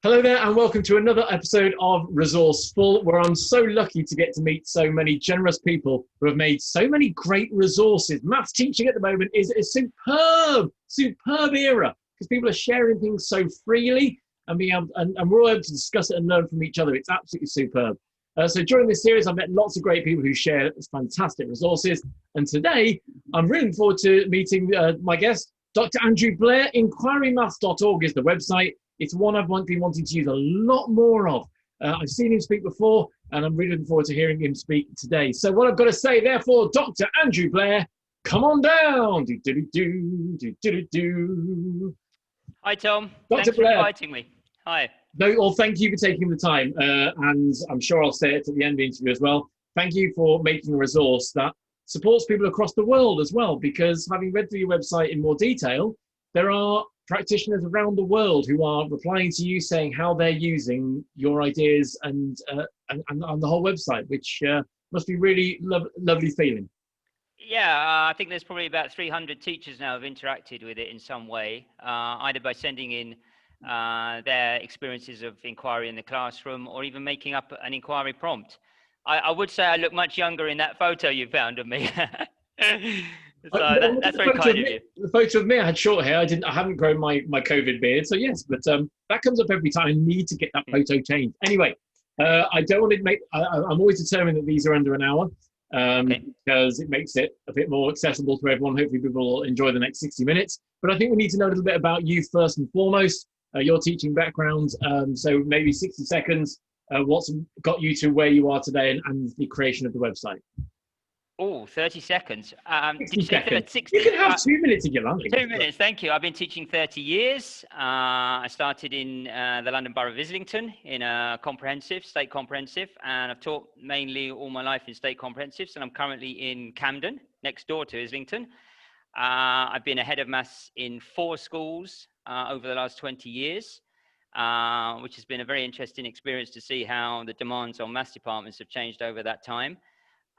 Hello there and welcome to another episode of ResourceFULL, where I'm so lucky to get to meet so many generous people who have made so many great resources. Maths teaching at the moment is a superb era because people are sharing things so freely and we're all able to discuss it and learn from each other. It's absolutely superb. So during this series, I've met lots of great people who share fantastic resources. And today, I'm really looking forward to meeting my guest, Dr. Andrew Blair. Inquirymaths.org is the website. It's one I've been wanting to use a lot more of. I've seen him speak before, and I'm really looking forward to hearing him speak today. So what I've got to say, therefore, Dr. Andrew Blair, come on down. Hi, Tom. Dr. Thanks Blair. for inviting me. Hi. No, well, thank you for taking the time, and I'm sure I'll say it at the end of the interview as well. Thank you for making a resource that supports people across the world as well, because having read through your website in more detail, there are practitioners around the world who are replying to you saying how they're using your ideas and on the whole website, which must be really lovely feeling. Yeah, I think there's probably about 300 teachers now who've interacted with it in some way, either by sending in their experiences of inquiry in the classroom or even making up an inquiry prompt. I would say I look much younger in that photo you found of me. So that's very kind of you. The photo of me, I had short hair. I haven't grown my COVID beard, so yes. But that comes up every time. I need to get that photo changed. Anyway, I don't want to make. I'm always determined that these are under an hour because it makes it a bit more accessible to everyone. Hopefully, people will enjoy the next 60 minutes. But I think we need to know a little bit about you first and foremost. Your teaching background. So maybe 60 seconds. What's got you to where you are today and the creation of the website? Oh, 30 seconds. 60 seconds. 60? You can have 2 minutes if you like. 2 minutes, thank you. I've been teaching 30 years. I started in the London Borough of Islington in a state comprehensive, and I've taught mainly all my life in state comprehensives, and I'm currently in Camden, next door to Islington. I've been a head of maths in 4 schools over the last 20 years, which has been a very interesting experience to see how the demands on maths departments have changed over that time.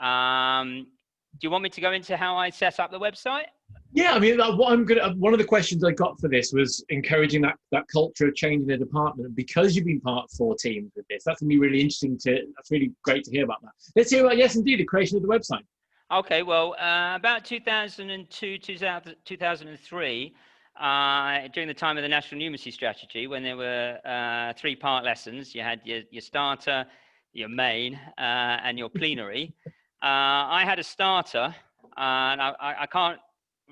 Do you want me to go into how I set up the website? Yeah, I mean, one of the questions I got for this was encouraging that culture of change in the department. And because you've been part of 4 teams with this, that's going to be really interesting that's really great to hear about that. Let's hear about, yes, indeed, the creation of the website. Okay, well, about 2002, 2003, during the time of the National Numeracy Strategy, when there were 3-part lessons, you had your starter, your main, and your plenary. I had a starter, and I can't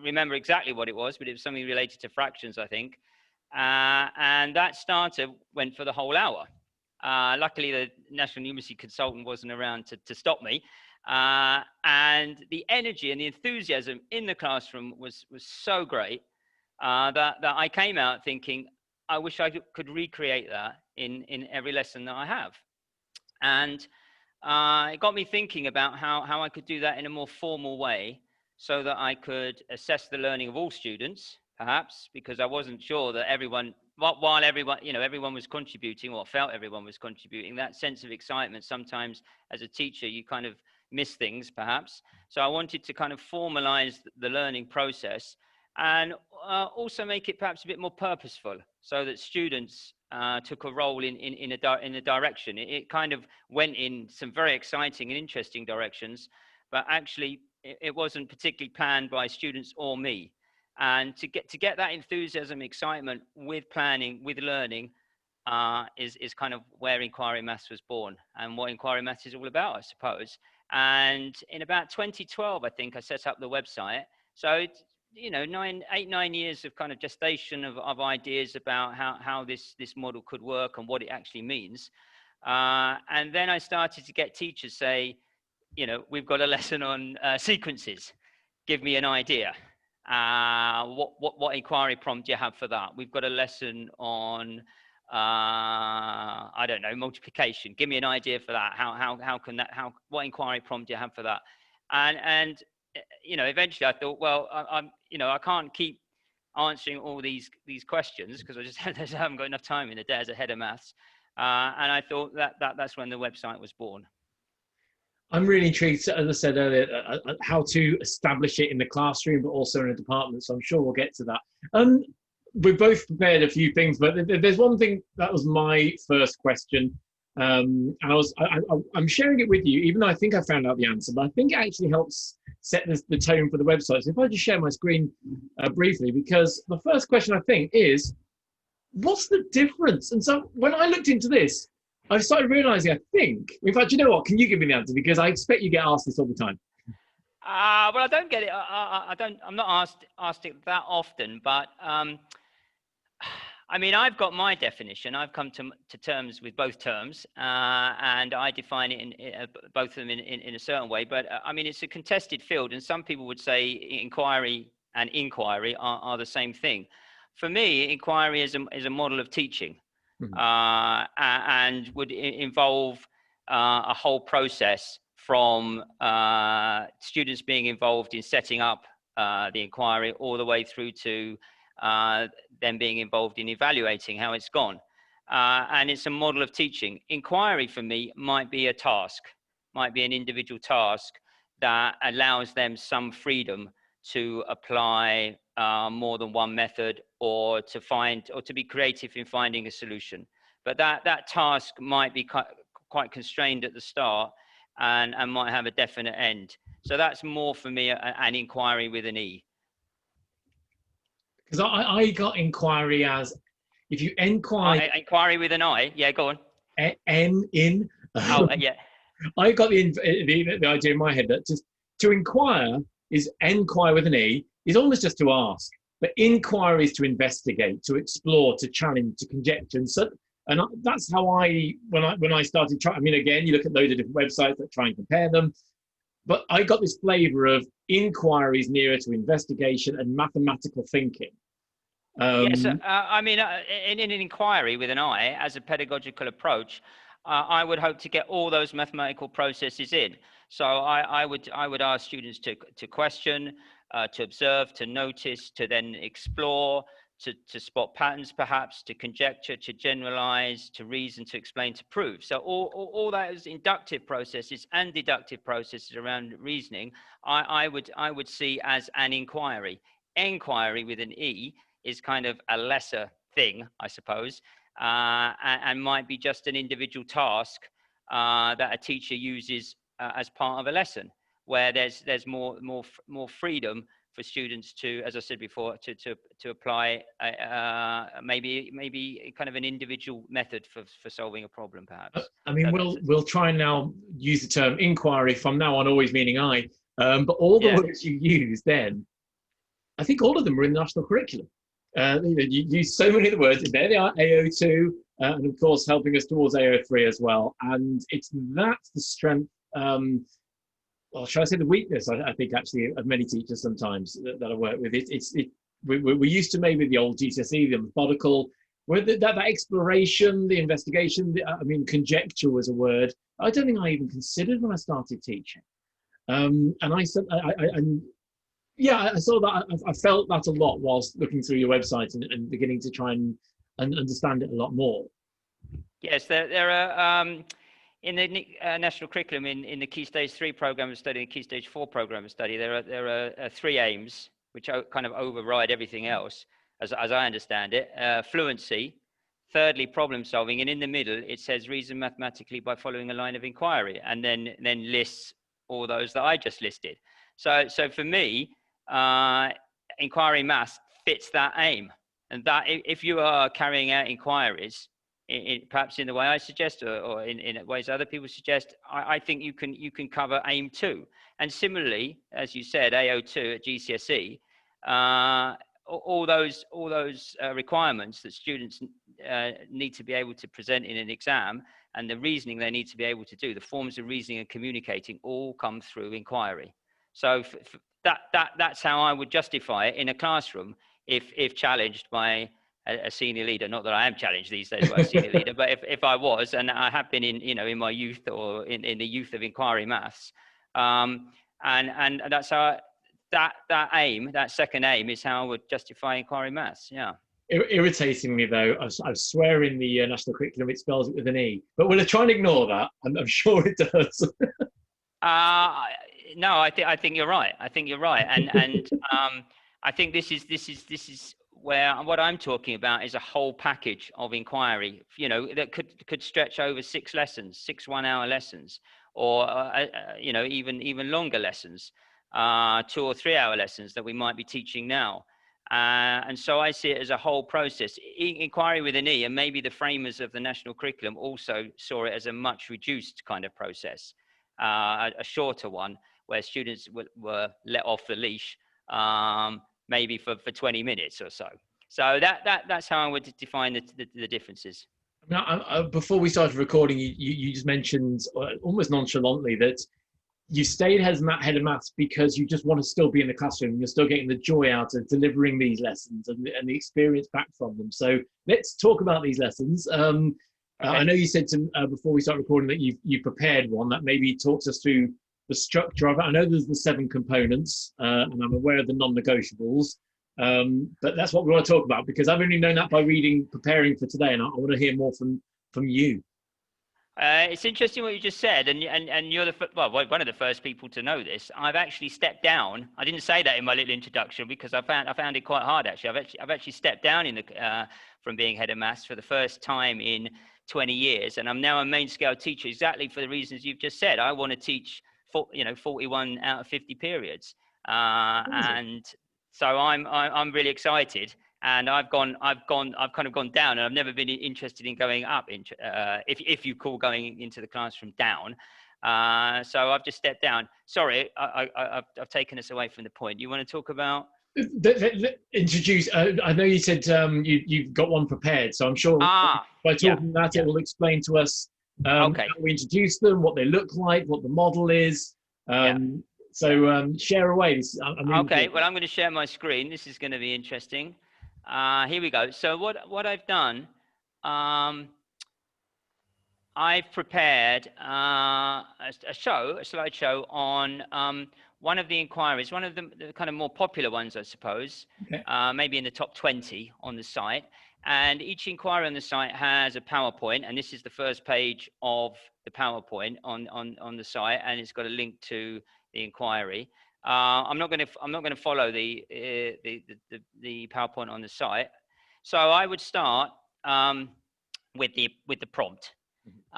remember exactly what it was, but it was something related to fractions, I think. And that starter went for the whole hour. Luckily, the National Numeracy consultant wasn't around to stop me. And the energy and the enthusiasm in the classroom was so great that I came out thinking, I wish I could recreate that in every lesson that I have. And it got me thinking about how I could do that in a more formal way so that I could assess the learning of all students, perhaps, because I wasn't sure that while everyone was contributing, or felt everyone was contributing, that sense of excitement, sometimes as a teacher, you kind of miss things, perhaps. So I wanted to kind of formalize the learning process and also make it perhaps a bit more purposeful so that students took a role in a direction. It kind of went in some very exciting and interesting directions, but actually it wasn't particularly planned by students or me. And to get that enthusiasm, excitement with planning, with learning, is kind of where Inquiry Maths was born and what Inquiry Maths is all about, I suppose. And in about 2012, I think I set up the website. So, 8-9 years of kind of gestation of ideas about how this model could work and what it actually means. And then I started to get teachers say, we've got a lesson on sequences. Give me an idea. What inquiry prompt do you have for that? We've got a lesson on, I don't know, multiplication. Give me an idea for that. What inquiry prompt do you have for that? And eventually I thought, well, I can't keep answering all these questions because I just haven't got enough time in the day as a head of maths. And I thought that's when the website was born. I'm really intrigued, as I said earlier, how to establish it in the classroom, but also in a department. So I'm sure we'll get to that. we've both prepared a few things, but there's one thing that was my first question. And I'm sharing it with you, even though I think I found out the answer, but I think it actually helps set the tone for the website. So if I just share my screen briefly, because the first question I think is, what's the difference? And so when I looked into this, I started realizing, I think, in fact, you know what? Can you give me the answer? Because I expect you get asked this all the time. Well, I don't get it. I don't. I'm not asked it that often, but I mean, I've got my definition. I've come to terms with both terms, and I define it in both of them in a certain way. But I mean, it's a contested field, and some people would say inquiry and inquiry are the same thing. For me, inquiry is a model of teaching, and would involve a whole process from students being involved in setting up the inquiry all the way through to them being involved in evaluating how it's gone. And it's a model of teaching. Inquiry for me might be a task, might be an individual task that allows them some freedom to apply more than one method, or to find, or to be creative in finding a solution. But that task might be quite constrained at the start and might have a definite end. So that's more for me an inquiry with an E. Because I got inquiry as, if you inquire... Inquiry with an I, yeah, go on. in. Oh, yeah. I got the idea in my head that just to inquire is enquire with an E, is almost just to ask. But inquiry is to investigate, to explore, to challenge, to conjecture. And that's how when I started trying, I mean, again, you look at loads of different websites that try and compare them. But I got this flavor of inquiries nearer to investigation and mathematical thinking. Yes, I mean, in an inquiry with an I, as a pedagogical approach, I would hope to get all those mathematical processes in. So I would ask students to question, to observe, to notice, to then explore, to spot patterns, perhaps, to conjecture, to generalize, to reason, to explain, to prove. So all those inductive processes and deductive processes around reasoning, I would see as an inquiry. Enquiry with an E is kind of a lesser thing, I suppose, and might be just an individual task that a teacher uses as part of a lesson, where there's more freedom for students to, as I said before, to apply maybe kind of an individual method for solving a problem, perhaps. I mean, we'll try and now use the term inquiry from now on, always meaning I. But all the words you use then, I think all of them are in the national curriculum. You use so many of the words. There they are, AO2, and of course helping us towards AO3 as well. And that's the strength. Well, shall I say the weakness? I think actually of many teachers sometimes that I work with. We're used to maybe the old GCSE, the methodical, where that exploration, the investigation. I mean, conjecture was a word I don't think I even considered when I started teaching. And I said, I saw that. I felt that a lot whilst looking through your website and beginning to try and understand it a lot more. Yes, there are. In the national curriculum, in the Key Stage 3 program of study and Key Stage 4 program of study, there are three aims which kind of override everything else, as I understand it. Fluency, thirdly, problem solving, and in the middle it says reason mathematically by following a line of inquiry, and then lists all those that I just listed. So for me, inquiry maths fits that aim, and that if you are carrying out inquiries, perhaps in the way I suggest, or in ways other people suggest, I think you can cover aim 2. And similarly, as you said, AO2 at GCSE, all those requirements that students need to be able to present in an exam, and the reasoning they need to be able to do, the forms of reasoning and communicating, all come through inquiry. So that's how I would justify it in a classroom if challenged by a senior leader. Not that I am challenged these days by a senior leader, but if I was, and I have been in my youth, or in the youth of inquiry maths, and that's how that aim, that second aim, is how I would justify inquiry maths. Yeah. Irritatingly though, I swear in the national curriculum it spells it with an E, but we'll try and ignore that. I'm sure it does. No, I think you're right. I think you're right, and I think this is where what I'm talking about is a whole package of inquiry, that could stretch over 6 lessons, 6 1-hour lessons, or even longer lessons, 2 or 3 hour lessons that we might be teaching now. And so I see it as a whole process. Inquiry with an E, and maybe the framers of the national curriculum also saw it as a much reduced kind of process, a shorter one where students were let off the leash, maybe for 20 minutes or so. So that's how I would define the differences. Now, before we started recording, you just mentioned almost nonchalantly that you stayed head of maths because you just want to still be in the classroom. You're still getting the joy out of delivering these lessons and the experience back from them. So let's talk about these lessons. Okay. I know you said before we start recording that you prepared one that maybe talks us through the structure of it. I know there's the 7 components, and I'm aware of the non-negotiables. But that's what we want to talk about, because I've only known that by preparing for today, and I want to hear more from you. It's interesting what you just said, and you're one of the first people to know this. I've actually stepped down. I didn't say that in my little introduction because I found it quite hard actually. I've actually stepped down from being head of maths for the first time in 20 years, and I'm now a main scale teacher exactly for the reasons you've just said. I want to teach 41 out of 50 periods, and so I'm really excited. And I've kind of gone down, and I've never been interested in going up, if you call going into the classroom down. So I've just stepped down. Sorry, I've taken us away from the point. You want to talk about? Introduce. I know you said you've got one prepared, so I'm sure by talking that it will explain to us how we introduce them, what they look like, what the model is. So share away. Okay. Well, I'm going to share my screen. This is going to be interesting. Here we go. So what I've done, I've prepared a slideshow on one of the inquiries, one of the kind of more popular ones, I suppose, maybe in the top 20 on the site. And each inquiry on the site has a PowerPoint, and this is the first page of the PowerPoint on the site, and it's got a link to the inquiry. I'm not going to follow the PowerPoint on the site. So I would start with the prompt,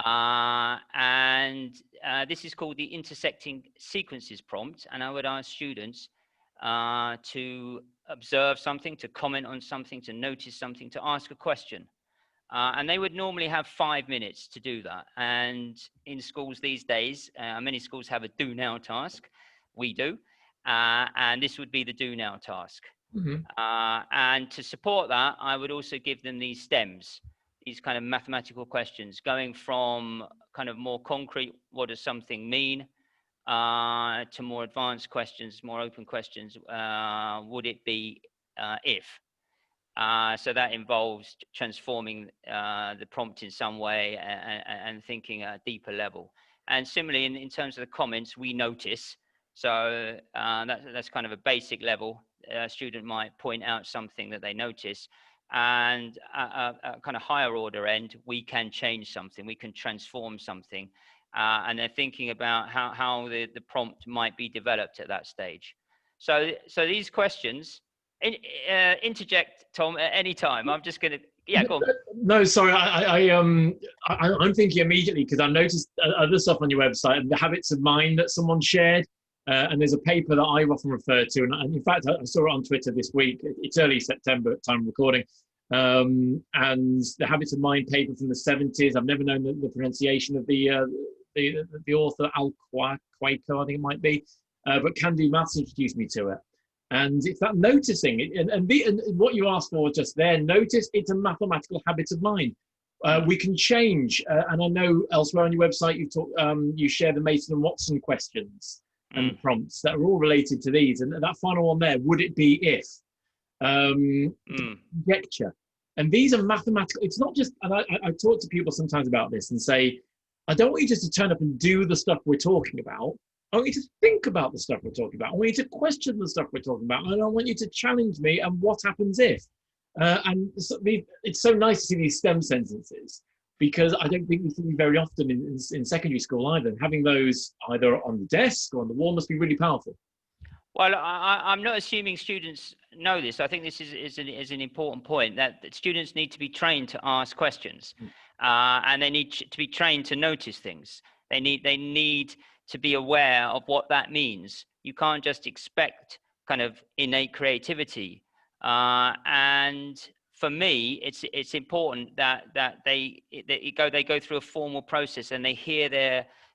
and this is called the intersecting sequences prompt. And I would ask students to observe something, to comment on something, to notice something, to ask a question. And they would normally have 5 minutes to do that. And in schools these days, many schools have a do now task. We do. And this would be the do now task. And to support that, I would also give them these stems, these kind of mathematical questions, going from kind of more concrete, what does something mean, to more advanced questions, more open questions. Would it be if? So that involves transforming the prompt in some way and thinking at a deeper level. And similarly, in terms of the comments, we notice. So that's kind of a basic level. A student might point out something that they notice, and at a kind of higher order end, we can change something, we can transform something, and they're thinking about how the prompt might be developed at that stage. So these questions, interject, Tom, at any time. I'm just going to, go on. No, sorry, I'm thinking immediately because I noticed other stuff on your website and the habits of mind that someone shared. And there's a paper that I often refer to, and in fact, I saw it on Twitter this week. It's early September at time of recording, and the Habits of Mind paper from the 70s. I've never known the pronunciation of the author, Al-Quaiko, I think it might be, but Can Do Maths introduced me to it. And it's that noticing, and what you asked for just there, notice it's a mathematical habit of mind. We can change, and I know elsewhere on your website you share the Mason and Watson questions and prompts that are all related to these. And that final one there, would it be if? Conjecture. And these are mathematical. It's not just, and I talk to people sometimes about this and say, I don't want you just to turn up and do the stuff we're talking about. I want you to think about the stuff we're talking about. I want you to question the stuff we're talking about. And I want you to challenge me and what happens if. And so it's so nice to see these STEM sentences, because I don't think we see them very often in secondary school either. Having those either on the desk or on the wall must be really powerful. Well, I'm not assuming students know this. I think this is an important point, that students need to be trained to ask questions, and they need to be trained to notice things. They need to be aware of what that means. You can't just expect kind of innate creativity. And for me, it's important that they go through a formal process and they hear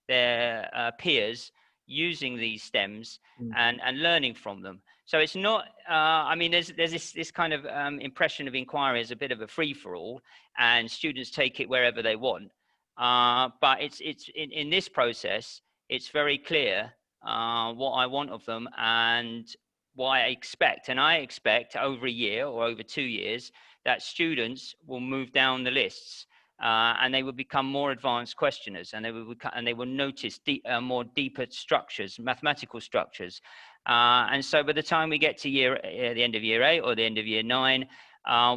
their peers using these stems and learning from them. So it's not, I mean, there's this kind of impression of inquiry as a bit of a free-for-all, and students take it wherever they want. But it's in this process, it's very clear what I want of them and what I expect. And I expect over a year or over 2 years that students will move down the lists. And they will become more advanced questioners, and they will notice more deeper structures, mathematical structures. And so by the time we get to the end of year 8 or the end of year 9,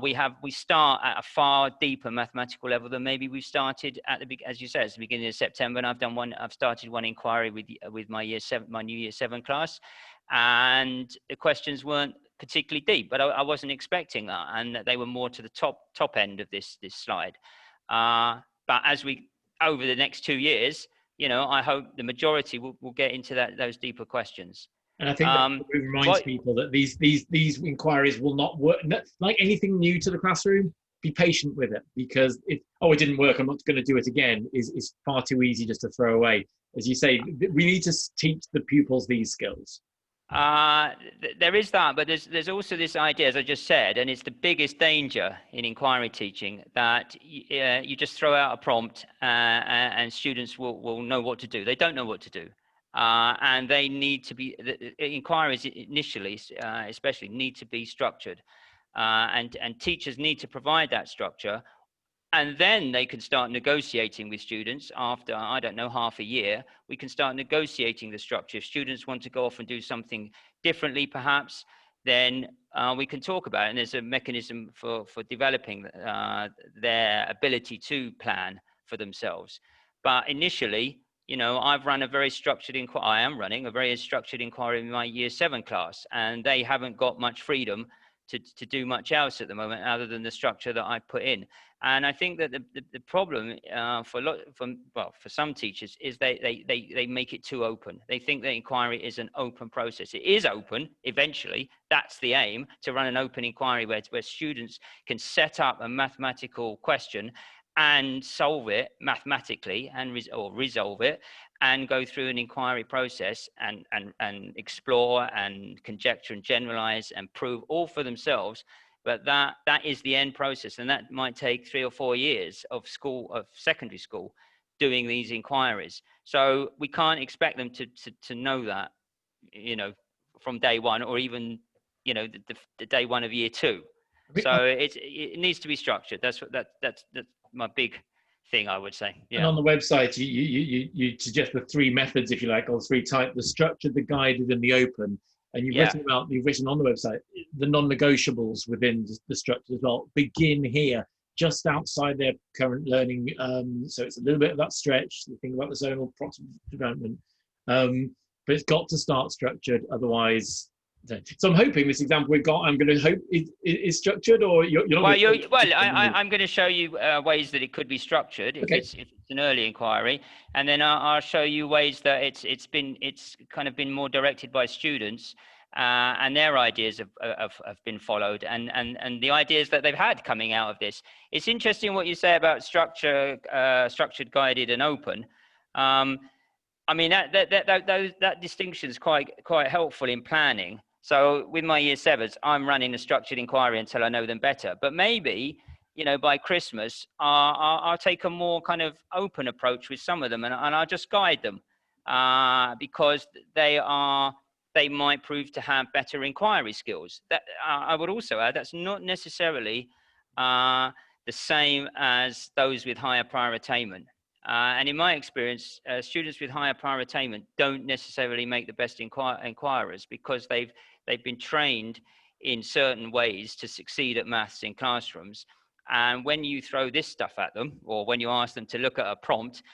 we start at a far deeper mathematical level than maybe we started at as you said, at the beginning of September. And I've started one inquiry with my new year 7 class, and the questions weren't particularly deep, but I wasn't expecting that, and they were more to the top end of this slide. But as over the next 2 years, I hope the majority will get into those deeper questions. And I think that reminds people that these inquiries will not work. Like anything new to the classroom, be patient with it, because if it didn't work, I'm not going to do it again, is far too easy just to throw away. As you say, we need to teach the pupils these skills. There is that, but there's also this idea, as I just said, and it's the biggest danger in inquiry teaching, that you just throw out a prompt and students will know what to do. They don't know what to do. And they need to be, inquiries initially, especially, need to be structured. And teachers need to provide that structure. And then they can start negotiating with students after, I don't know, half a year. We can start negotiating the structure. If students want to go off and do something differently, perhaps, then we can talk about it. And there's a mechanism for developing their ability to plan for themselves. But initially, I've run a very structured inquiry. I am running a very structured inquiry in my year 7 class, and they haven't got much freedom to do much else at the moment other than the structure that I put in. And I think that the problem for some teachers is they make it too open. They think that inquiry is an open process. It is open eventually. That's the aim, to run an open inquiry where students can set up a mathematical question and solve it mathematically or resolve it, and go through an inquiry process and explore and conjecture and generalize and prove all for themselves. But that is the end process, and that might take 3 or 4 years of secondary school, doing these inquiries. So we can't expect them to know that, from day one, or even, the day one of year 2. So it needs to be structured. That's my big thing, I would say. Yeah. And on the website, you suggest the 3 methods, if you like, or 3 types: the structured, the guided, and the open. And you've written on the website the non-negotiables within the structure as well. Begin here, just outside their current learning. So it's a little bit of that stretch. The thing about the zonal proximal development, but it's got to start structured. Otherwise, so I'm hoping this example we've got, I'm going to hope is structured, or you're not. I'm going to show you ways that it could be structured if it's an early inquiry, and then I'll show you ways that it's kind of been more directed by students, and their ideas have been followed, and the ideas that they've had coming out of this. It's interesting what you say about structured, guided, and open. I mean, that distinction is quite helpful in planning. So with my year 7s, I'm running a structured inquiry until I know them better. But maybe, by Christmas, I'll take a more kind of open approach with some of them, and I'll just guide them, because they might prove to have better inquiry skills. That I would also add, that's not necessarily the same as those with higher prior attainment. And in my experience, students with higher prior attainment don't necessarily make the best inquirers, because they've been trained in certain ways to succeed at maths in classrooms. And when you throw this stuff at them, or when you ask them to look at a prompt,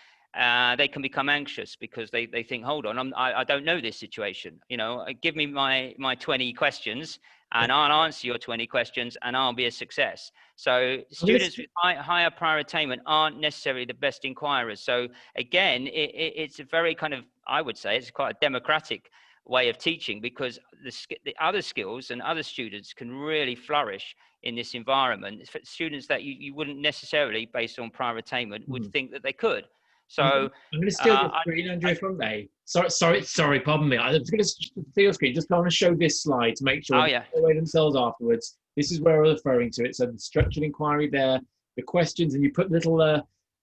they can become anxious because they think, hold on, I don't know this situation. You know, give me my 20 questions and I'll answer your 20 questions and I'll be a success. So students with higher prior attainment aren't necessarily the best inquirers. So again, it's a very kind of, I would say it's quite a democratic way of teaching, because the other skills and other students can really flourish in this environment. For students that you wouldn't necessarily, based on prior attainment, would think that they could. So I'm going to steal your screen, Andrew, if I may. Sorry, pardon me. I was going to steal your screen. Just going to show this slide to make sure they away themselves afterwards. This is where I'm referring to it. So the structured inquiry there, the questions, and you put little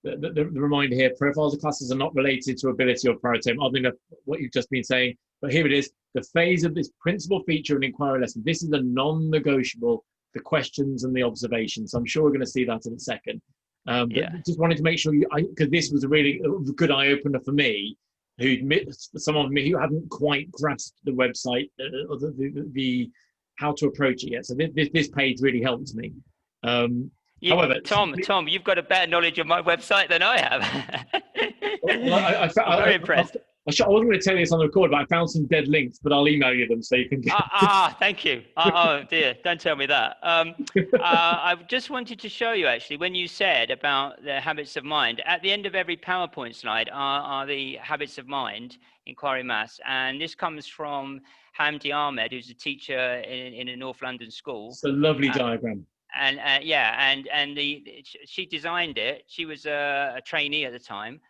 the reminder here: profiles of classes are not related to ability or prior attainment. Other than what you've just been saying, but here it is: the phase of this principal feature of an inquiry lesson. This is a non-negotiable: the questions and the observations. So I'm sure we're going to see that in a second. But just wanted to make sure because this was a really good eye opener for me, someone who hadn't quite grasped the website or the how to approach it yet. So this page really helped me. However, Tom, you've got a better knowledge of my website than I have. I'm very impressed. I wasn't going to tell you this on the record, but I found some dead links, but I'll email you them so you can get thank you. Oh dear, don't tell me that. I just wanted to show you, actually, when you said about the habits of mind, at the end of every PowerPoint slide are the habits of mind, inquiry maths, and this comes from Hamdi Ahmed, who's a teacher in a North London school. It's a lovely diagram. And she designed it. She was a trainee at the time.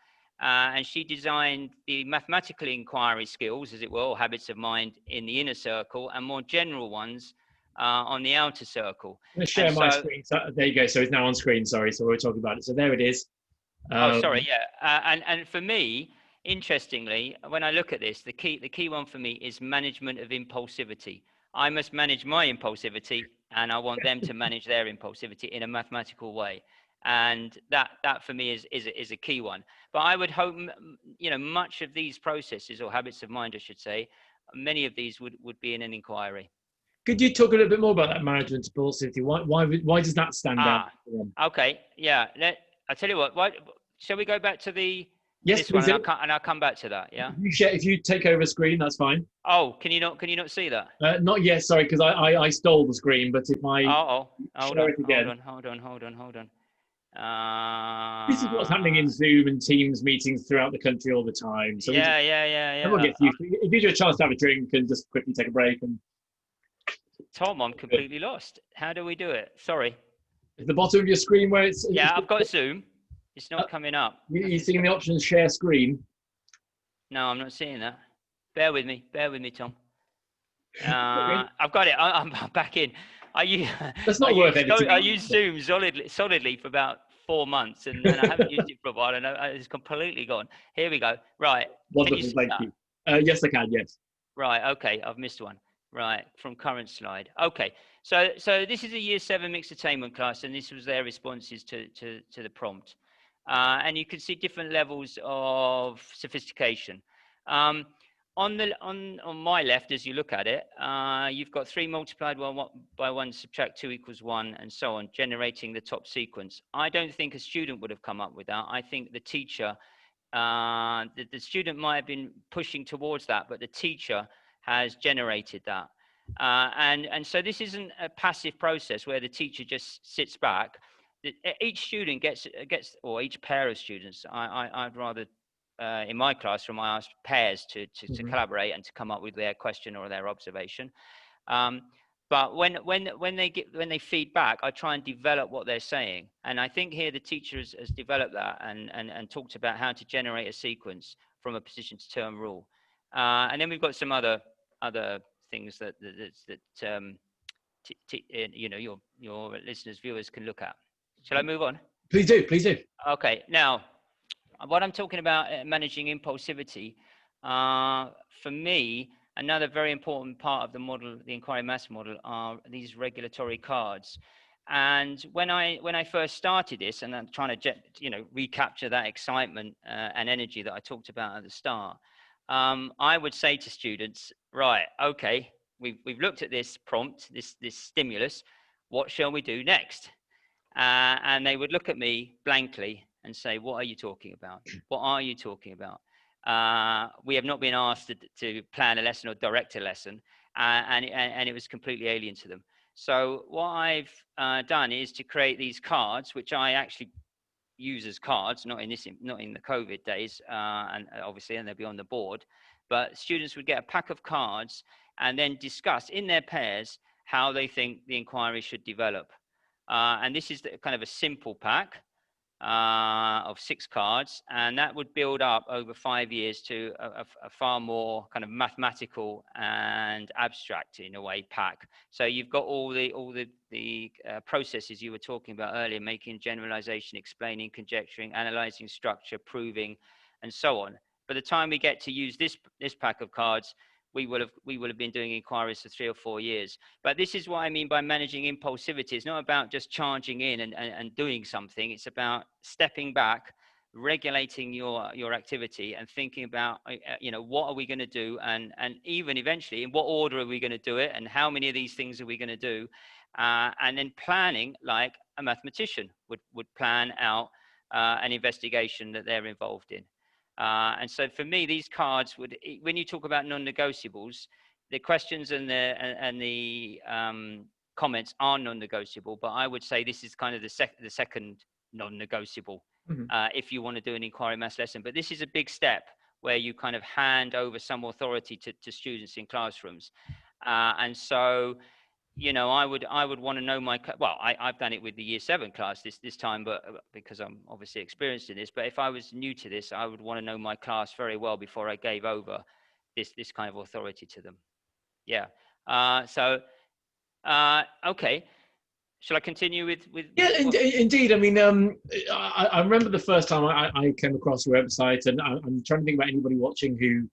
And she designed the mathematical inquiry skills, as it were, or habits of mind, in the inner circle, and more general ones on the outer circle. I'm going to share my screen. So, there you go. So it's now on screen. Sorry. So we're talking about it. So there it is. Sorry. Yeah. And for me, interestingly, when I look at this, the key one for me is management of impulsivity. I must manage my impulsivity, and I want them to manage their impulsivity in a mathematical way. And that for me is a key one. But I would hope, much of these processes, or habits of mind, I should say, many of these would be in an inquiry. Could you talk a little bit more about that management of impulsivity? Why does that stand out? Okay, yeah. I tell you what. Shall we go back to this one, and I'll come back to that. Yeah. If you take over screen, that's fine. Oh, can you not see that? Not yet. Sorry, because I stole the screen. But if I hold on. This is what's happening in Zoom and Teams meetings throughout the country all the time. So everyone gets used to it. It gives you a chance to have a drink and just quickly take a break. And Tom, I'm completely lost. How do we do it? Sorry. At the bottom of your screen where it's... I've got Zoom. It's not coming up. You seeing the option share screen? No, I'm not seeing that. Bear with me, Tom. I've got it. I'm back in. That's not worth editing. I used Zoom solidly for about 4 months, and I haven't used it for a while, and it's completely gone. Here we go. Right. Wonderful. Thank you. Yes, I can. Yes. Right. Okay. I've missed one. Right. From current slide. Okay. So this is a Year 7 mixed attainment class, and this was their responses to the prompt. And you can see different levels of sophistication. On my left, as you look at it, you've got 3 multiplied by 1, subtract 2 equals 1, and so on, generating the top sequence. I don't think a student would have come up with that. I think the teacher, the student might have been pushing towards that, but the teacher has generated that. And so this isn't a passive process where the teacher just sits back. Each student gets, or each pair of students, I'd rather, in my classroom, I ask pairs to collaborate and to come up with their question or their observation. But when they feed back, I try and develop what they're saying. And I think here the teacher has developed that and talked about how to generate a sequence from a position to term rule. And then we've got some other things that your listeners, viewers can look at. Shall I move on? Please do. Okay. Now, what I'm talking about, managing impulsivity, for me, another very important part of the model, the inquiry maths model, are these regulatory cards. And when I first started this, and I'm trying to recapture that excitement and energy that I talked about at the start, I would say to students, right, okay, we've looked at this prompt, this stimulus. What shall we do next? And they would look at me blankly and say, what are you talking about? What are you talking about? We have not been asked to plan a lesson or direct a lesson, and it was completely alien to them. So what I've done is to create these cards, which I actually use as cards, not in the COVID days, and obviously, and they'll be on the board. But students would get a pack of cards and then discuss in their pairs how they think the inquiry should develop. And this is kind of a simple pack of 6 cards, and that would build up over 5 years to a far more kind of mathematical and abstract, in a way, pack. So you've got all the processes you were talking about earlier, making generalization, explaining, conjecturing, analyzing structure, proving, and so on. By the time we get to use this pack of cards, we will have been doing inquiries for 3 or 4 years. But this is what I mean by managing impulsivity. It's not about just charging in and doing something. It's about stepping back, regulating your activity, and thinking about, what are we going to do, and even eventually, in what order are we going to do it, and how many of these things are we going to do, and then planning like a mathematician would plan out an investigation that they're involved in. And so for me, these cards would, when you talk about non-negotiables, the questions and the comments are non-negotiable, but I would say this is kind of the second non-negotiable if you want to do an inquiry maths lesson. But this is a big step where you kind of hand over some authority to students in classrooms. And so, I would want to know I've done it with the Year 7 class this time, but because I'm obviously experienced in this. But if I was new to this, I would want to know my class very well before I gave over this kind of authority to them. Yeah. Okay. Shall I continue with? Yeah, indeed. I mean, I remember the first time I came across your website, and I'm trying to think about anybody watching who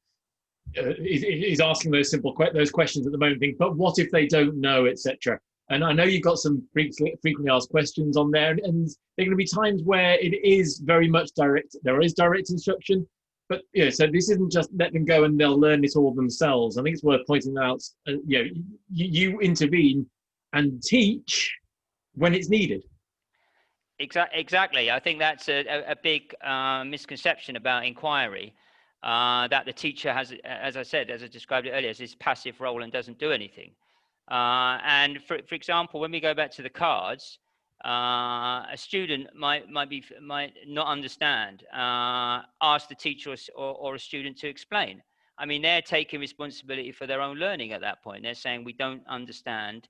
is asking those those questions at the moment. But what if they don't know, etc. And I know you've got some frequently asked questions on there, and there are going to be times where it is very much direct. There is direct instruction, but so this isn't just let them go and they'll learn it all themselves. I think it's worth pointing out. You intervene and teach when it's needed. Exactly. I think that's a big misconception about inquiry. That the teacher has, as I said, as I described it earlier, has this passive role and doesn't do anything. And for example, when we go back to the cards, a student might not understand, ask the teacher or a student to explain. I mean, they're taking responsibility for their own learning at that point. They're saying, we don't understand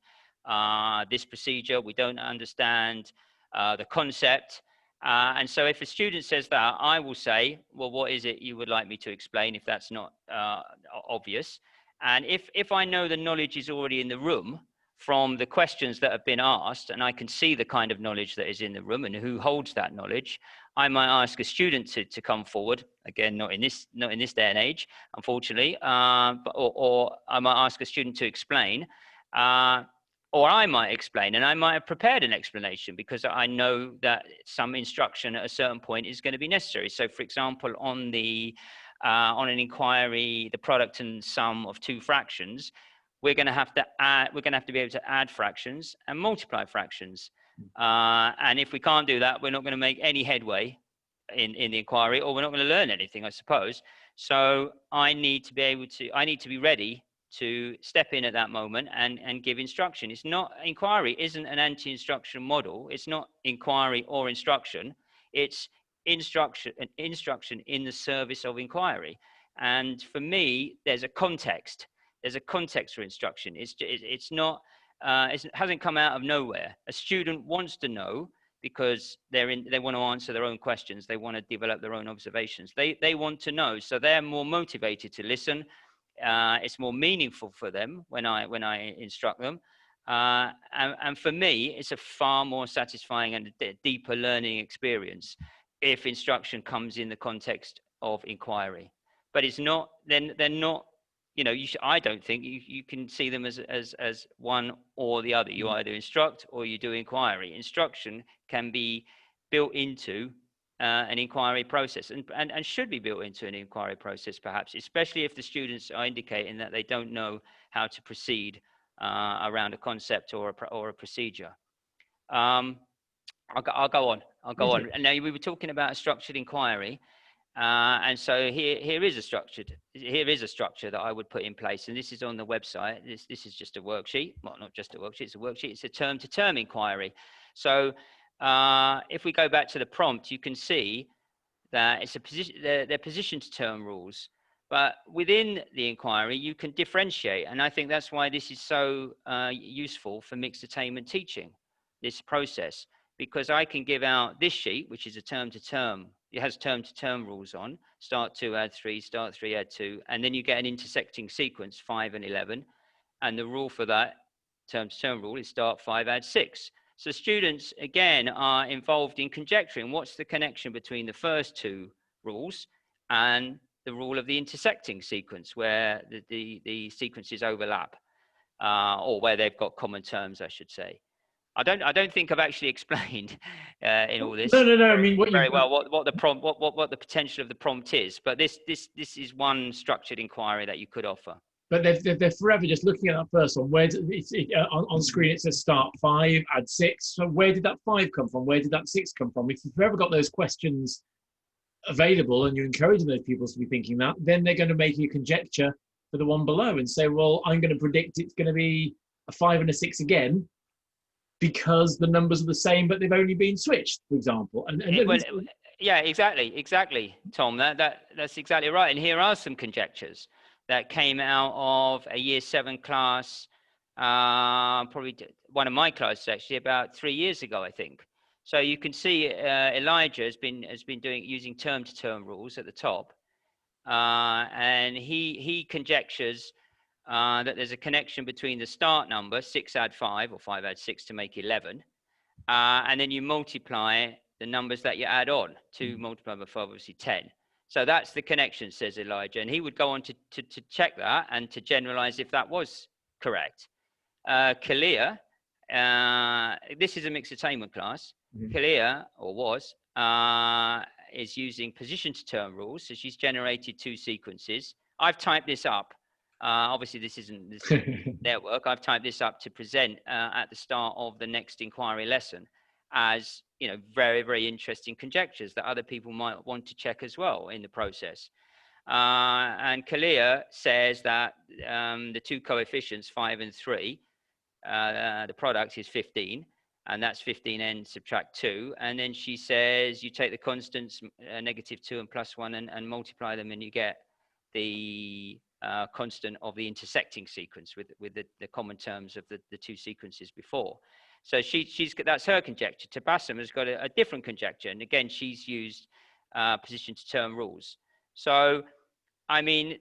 this procedure, we don't understand the concept. And so if a student says that, I will say, well, what is it you would like me to explain if that's not obvious? And if I know the knowledge is already in the room from the questions that have been asked, and I can see the kind of knowledge that is in the room and who holds that knowledge, I might ask a student to come forward. Again, not in this day and age, unfortunately, or I might ask a student to explain. Or I might explain, and I might have prepared an explanation because I know that some instruction at a certain point is going to be necessary. So, for example, on an inquiry, the product and sum of 2 fractions, we're going to have to be able to add fractions and multiply fractions. And if we can't do that, we're not going to make any headway in the inquiry, or we're not going to learn anything, I suppose. So I need to be ready to step in at that moment and give instruction. Inquiry isn't an anti-instruction model. It's not inquiry or instruction. It's instruction in the service of inquiry. And for me, there's a context. There's a context for instruction. It hasn't come out of nowhere. A student wants to know because they want to answer their own questions. They want to develop their own observations. They want to know, so they're more motivated to listen. It's more meaningful for them when I instruct them. And for me, it's a far more satisfying and deeper learning experience if instruction comes in the context of inquiry. But it's not, then they're not, I don't think you can see them as one or the other. You either instruct or you do inquiry. Instruction can be built into an inquiry process and should be built into an inquiry process, perhaps, especially if the students are indicating that they don't know how to proceed around a concept or a procedure. I'll go on. I'll go on. And now we were talking about a structured inquiry. And so here is a structure that I would put in place, and this is on the website. This is just a worksheet. Well, not just a worksheet, it's a worksheet. It's a term-to-term inquiry. So if we go back to the prompt, you can see that it's a position. They're position-to-term rules, but within the inquiry, you can differentiate, and I think that's why this is so useful for mixed attainment teaching. This process, because I can give out this sheet, which is a term-to-term. It has term-to-term rules on, start 2, add 3, start 3, add 2, and then you get an intersecting sequence, 5 and 11. And the rule for that term-to-term rule is start 5, add 6. So students, again, are involved in conjecturing what's the connection between the first two rules and the rule of the intersecting sequence, where the sequences overlap, or where they've got common terms, I should say. I don't think I've actually explained in all this. No. I mean, very well what the prompt, what the potential of the prompt is. But this is one structured inquiry that you could offer. But they're forever just looking at that first one. Where on screen it says start 5, add 6. So where did that 5 come from? Where did that 6 come from? If you've ever got those questions available and you're encouraging those pupils to be thinking that, then they're going to make a conjecture for the one below and say, well, I'm going to predict it's going to be a 5 and a 6 again, because the numbers are the same, but they've only been switched, for example. Yeah, exactly, Tom. That's exactly right. And here are some conjectures that came out of a year 7 class, probably one of my classes actually, about 3 years ago, I think. So you can see Elijah has been using term-to-term rules at the top, and he conjectures that there's a connection between the start number, 6 add 5, or 5 add 6 to make 11, and then you multiply the numbers that you add on. 2 multiplied by 5, obviously 10. So that's the connection, says Elijah. And he would go on to check that and to generalize if that was correct. Kalia, this is a mixed attainment class. Kalia, or was, is using position-to-term rules. So she's generated 2 sequences. I've typed this up. Obviously, this isn't their work. I've typed this up to present at the start of the next inquiry lesson as, very, very interesting conjectures that other people might want to check as well in the process. And Kalia says that the 2 coefficients, 5 and 3, the product is 15, and that's 15n subtract 2. And then she says you take the constants, -2 and +1, and multiply them, and you get the constant of the intersecting sequence with the common terms of the 2 sequences before. So that's her conjecture. Tabassum has got a different conjecture, and again she's used position-to-term rules. So I mean,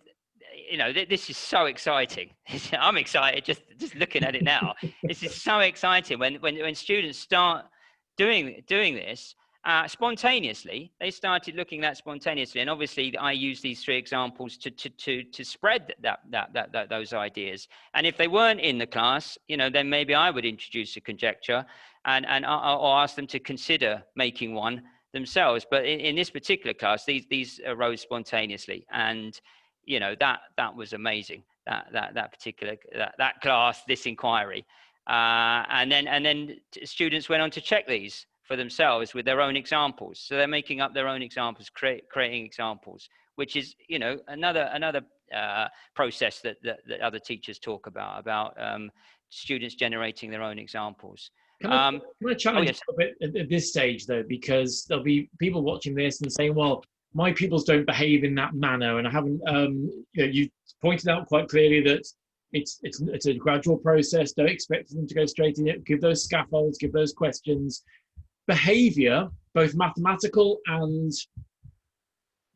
this is so exciting. I'm excited just looking at it now. This is so exciting when students start doing this. Spontaneously, they started looking at spontaneously, and obviously I use these 3 examples to spread those ideas. And if they weren't in the class, then maybe I would introduce a conjecture or ask them to consider making one themselves. But in this particular class, these arose spontaneously, and that was amazing. That particular class, this inquiry, and then students went on to check these for themselves with their own examples. So they're making up their own examples, creating examples, which is, another process that other teachers talk about students generating their own examples. Can I challenge a bit at this stage, though, because there'll be people watching this and saying, well, my pupils don't behave in that manner. And I haven't, you pointed out quite clearly that it's a gradual process. Don't expect them to go straight in it. Give those scaffolds, give those questions. Behavior, both mathematical and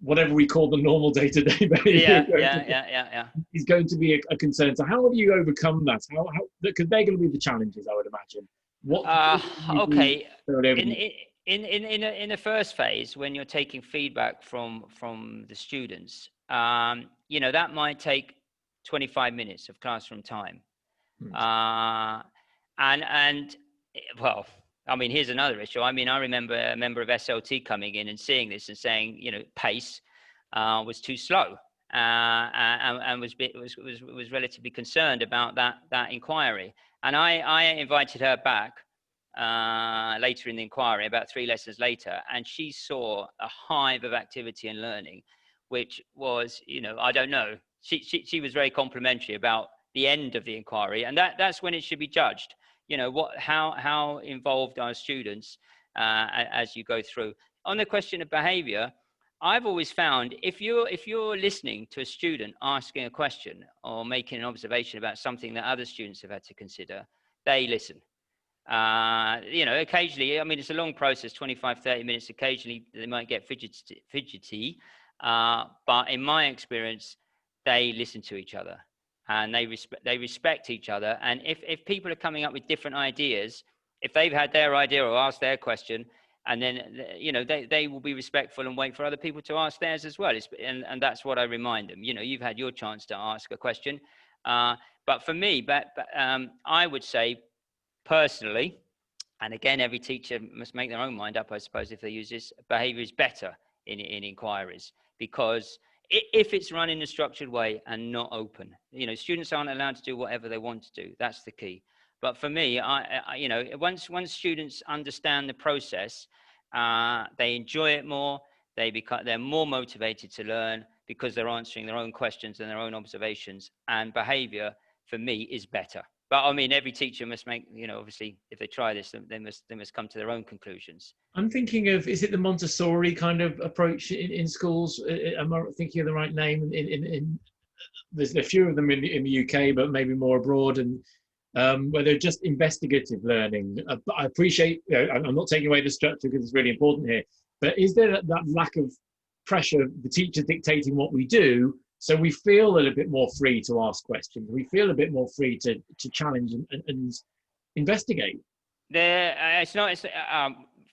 whatever we call the normal day-to-day behavior, is going to be a concern. So how have you overcome that? How because they're going to be the challenges, I would imagine. Okay. In the first phase, when you're taking feedback from the students, that might take 25 minutes of classroom time, and well. I mean, here's another issue. I mean, I remember a member of SLT coming in and seeing this and saying, pace was too slow, and was relatively concerned about that inquiry. And I invited her back later in the inquiry, about 3 lessons later, and she saw a hive of activity and learning, which was, I don't know. She was very complimentary about the end of the inquiry, and that's when it should be judged. How involved are students as you go through. On the question of behavior, I've always found if you're listening to a student asking a question or making an observation about something that other students have had to consider, they listen. Occasionally, I mean, it's a long process, 25, 30 minutes. Occasionally they might get fidgety, but in my experience, they listen to each other and they respect each other. And if people are coming up with different ideas, if they've had their idea or asked their question, and then, they will be respectful and wait for other people to ask theirs as well. And that's what I remind them. You've had your chance to ask a question. But for me, I would say personally, and again, every teacher must make their own mind up, I suppose, if they use this, behavior is better in inquiries, because if it's run in a structured way and not open, students aren't allowed to do whatever they want to do. That's the key. But for me, once students understand the process, they enjoy it more. They're more motivated to learn because they're answering their own questions and their own observations. And behavior, for me, is better. But I mean, every teacher must make, obviously, if they try this, they must come to their own conclusions. I'm thinking of, is it the Montessori kind of approach in schools? Am I thinking of the right name? There's a few of them in the UK, but maybe more abroad, and where they're just investigative learning. But I appreciate, I'm not taking away the structure because it's really important here, but is there that lack of pressure, the teacher dictating what we do, so we feel a little bit more free to ask questions, we feel a bit more free to challenge and investigate?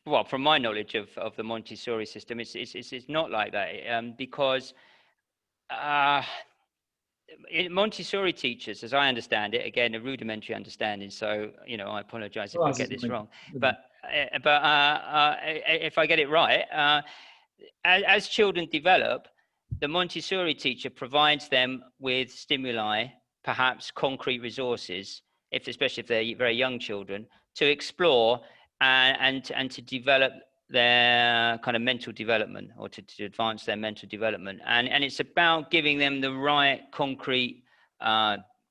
Well, from my knowledge of the Montessori system, it's not like that, because Montessori teachers, as I understand it, again, a rudimentary understanding, so I apologize if I get this wrong, but if I get it right, as children develop, the Montessori teacher provides them with stimuli, perhaps concrete resources, especially if they're very young children, to explore and to develop their kind of mental development, or to advance their mental development. And it's about giving them the right concrete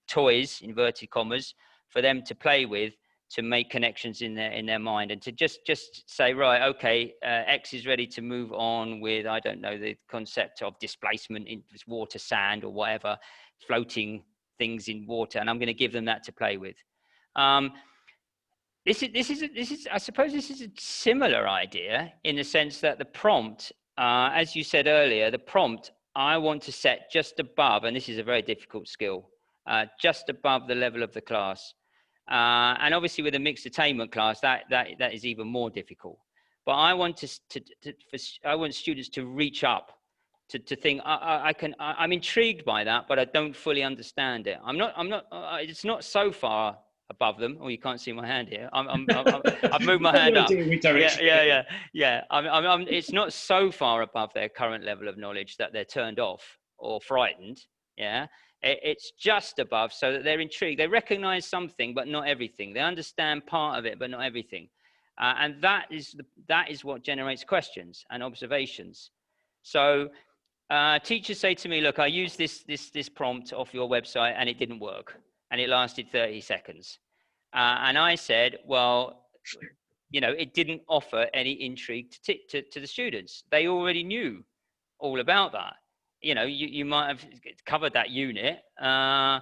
toys, inverted commas, for them to play with, to make connections in their mind, and to just say, right, okay, X is ready to move on with, I don't know, the concept of displacement in water, sand, or whatever, floating things in water, and I'm going to give them that to play with. This is I suppose this is a similar idea, in the sense that the prompt, as you said earlier, the prompt I want to set just above, and this is a very difficult skill, just above the level of the class. And obviously with a mixed attainment class, that is even more difficult. But I want I want students to reach up, to think, I'm intrigued by that, but I don't fully understand it. It's not so far above them. Oh, you can't see my hand here. I've moved my hand up. Yeah. It's not so far above their current level of knowledge that they're turned off or frightened. Yeah. It's just above, so that they're intrigued. They recognize something, but not everything. They understand part of it, but not everything. And that is what generates questions and observations. So teachers say to me, look, I used this prompt off your website and it didn't work, and it lasted 30 seconds. And I said, well, it didn't offer any intrigue to the students. They already knew all about that. You might have covered that unit, I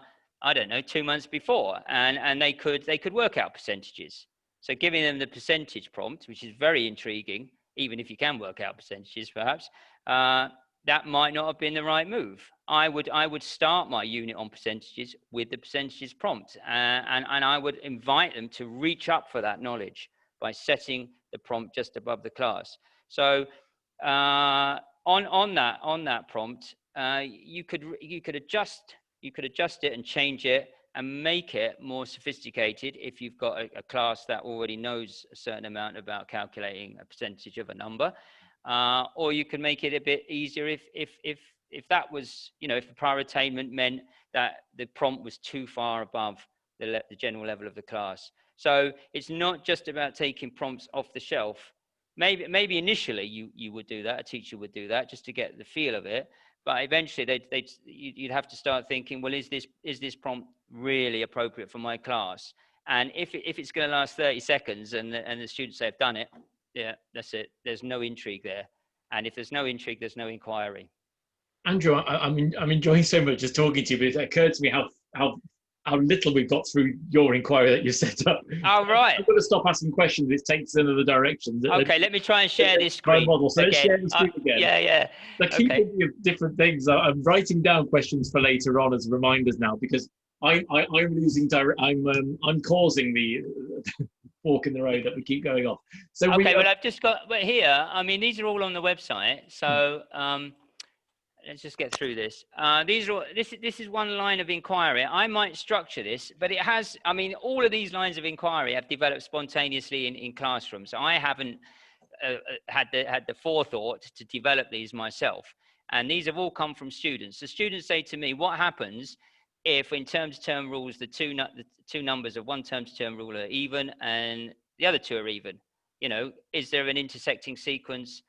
don't know, 2 months before, and they could work out percentages. So giving them the percentage prompt, which is very intriguing, even if you can work out percentages, perhaps, that might not have been the right move. I would start my unit on percentages with the percentages prompt, and I would invite them to reach up for that knowledge by setting the prompt just above the class. So on that prompt, you could adjust it and change it and make it more sophisticated if you've got a class that already knows a certain amount about calculating a percentage of a number, or you can make it a bit easier if that was, if the prior attainment meant that the prompt was too far above the general level of the class. So it's not just about taking prompts off the shelf. Maybe initially you would do that, a teacher would do that just to get the feel of it. But eventually you'd have to start thinking, well, is this prompt really appropriate for my class? And if it's going to last 30 seconds and the students say, I've done it, yeah, that's it. There's no intrigue there. And if there's no intrigue, there's no inquiry. Andrew, I'm enjoying so much just talking to you, but it occurred to me how little we've got through your inquiry that you set up. Oh, right. I'm going to stop asking questions. It takes in other directions. Okay, let me try and share this screen. Model. So let's again. share the screen again. Yeah. So keep thinking of different things. I'm writing down questions for later on as reminders now, because I'm losing I'm causing the fork in the road that we keep going off. So okay, well, I've just got, but here, I mean, these are all on the website. So let's just get through this. These are all, this is one line of inquiry. I might structure this, but it has, I mean, all of these lines of inquiry have developed spontaneously in classrooms. So I haven't had the forethought to develop these myself. And these have all come from students. The students say to me, what happens if in term-to-term rules, the two numbers of one term-to-term rule are even and the other two are even? You know, is there an intersecting sequence?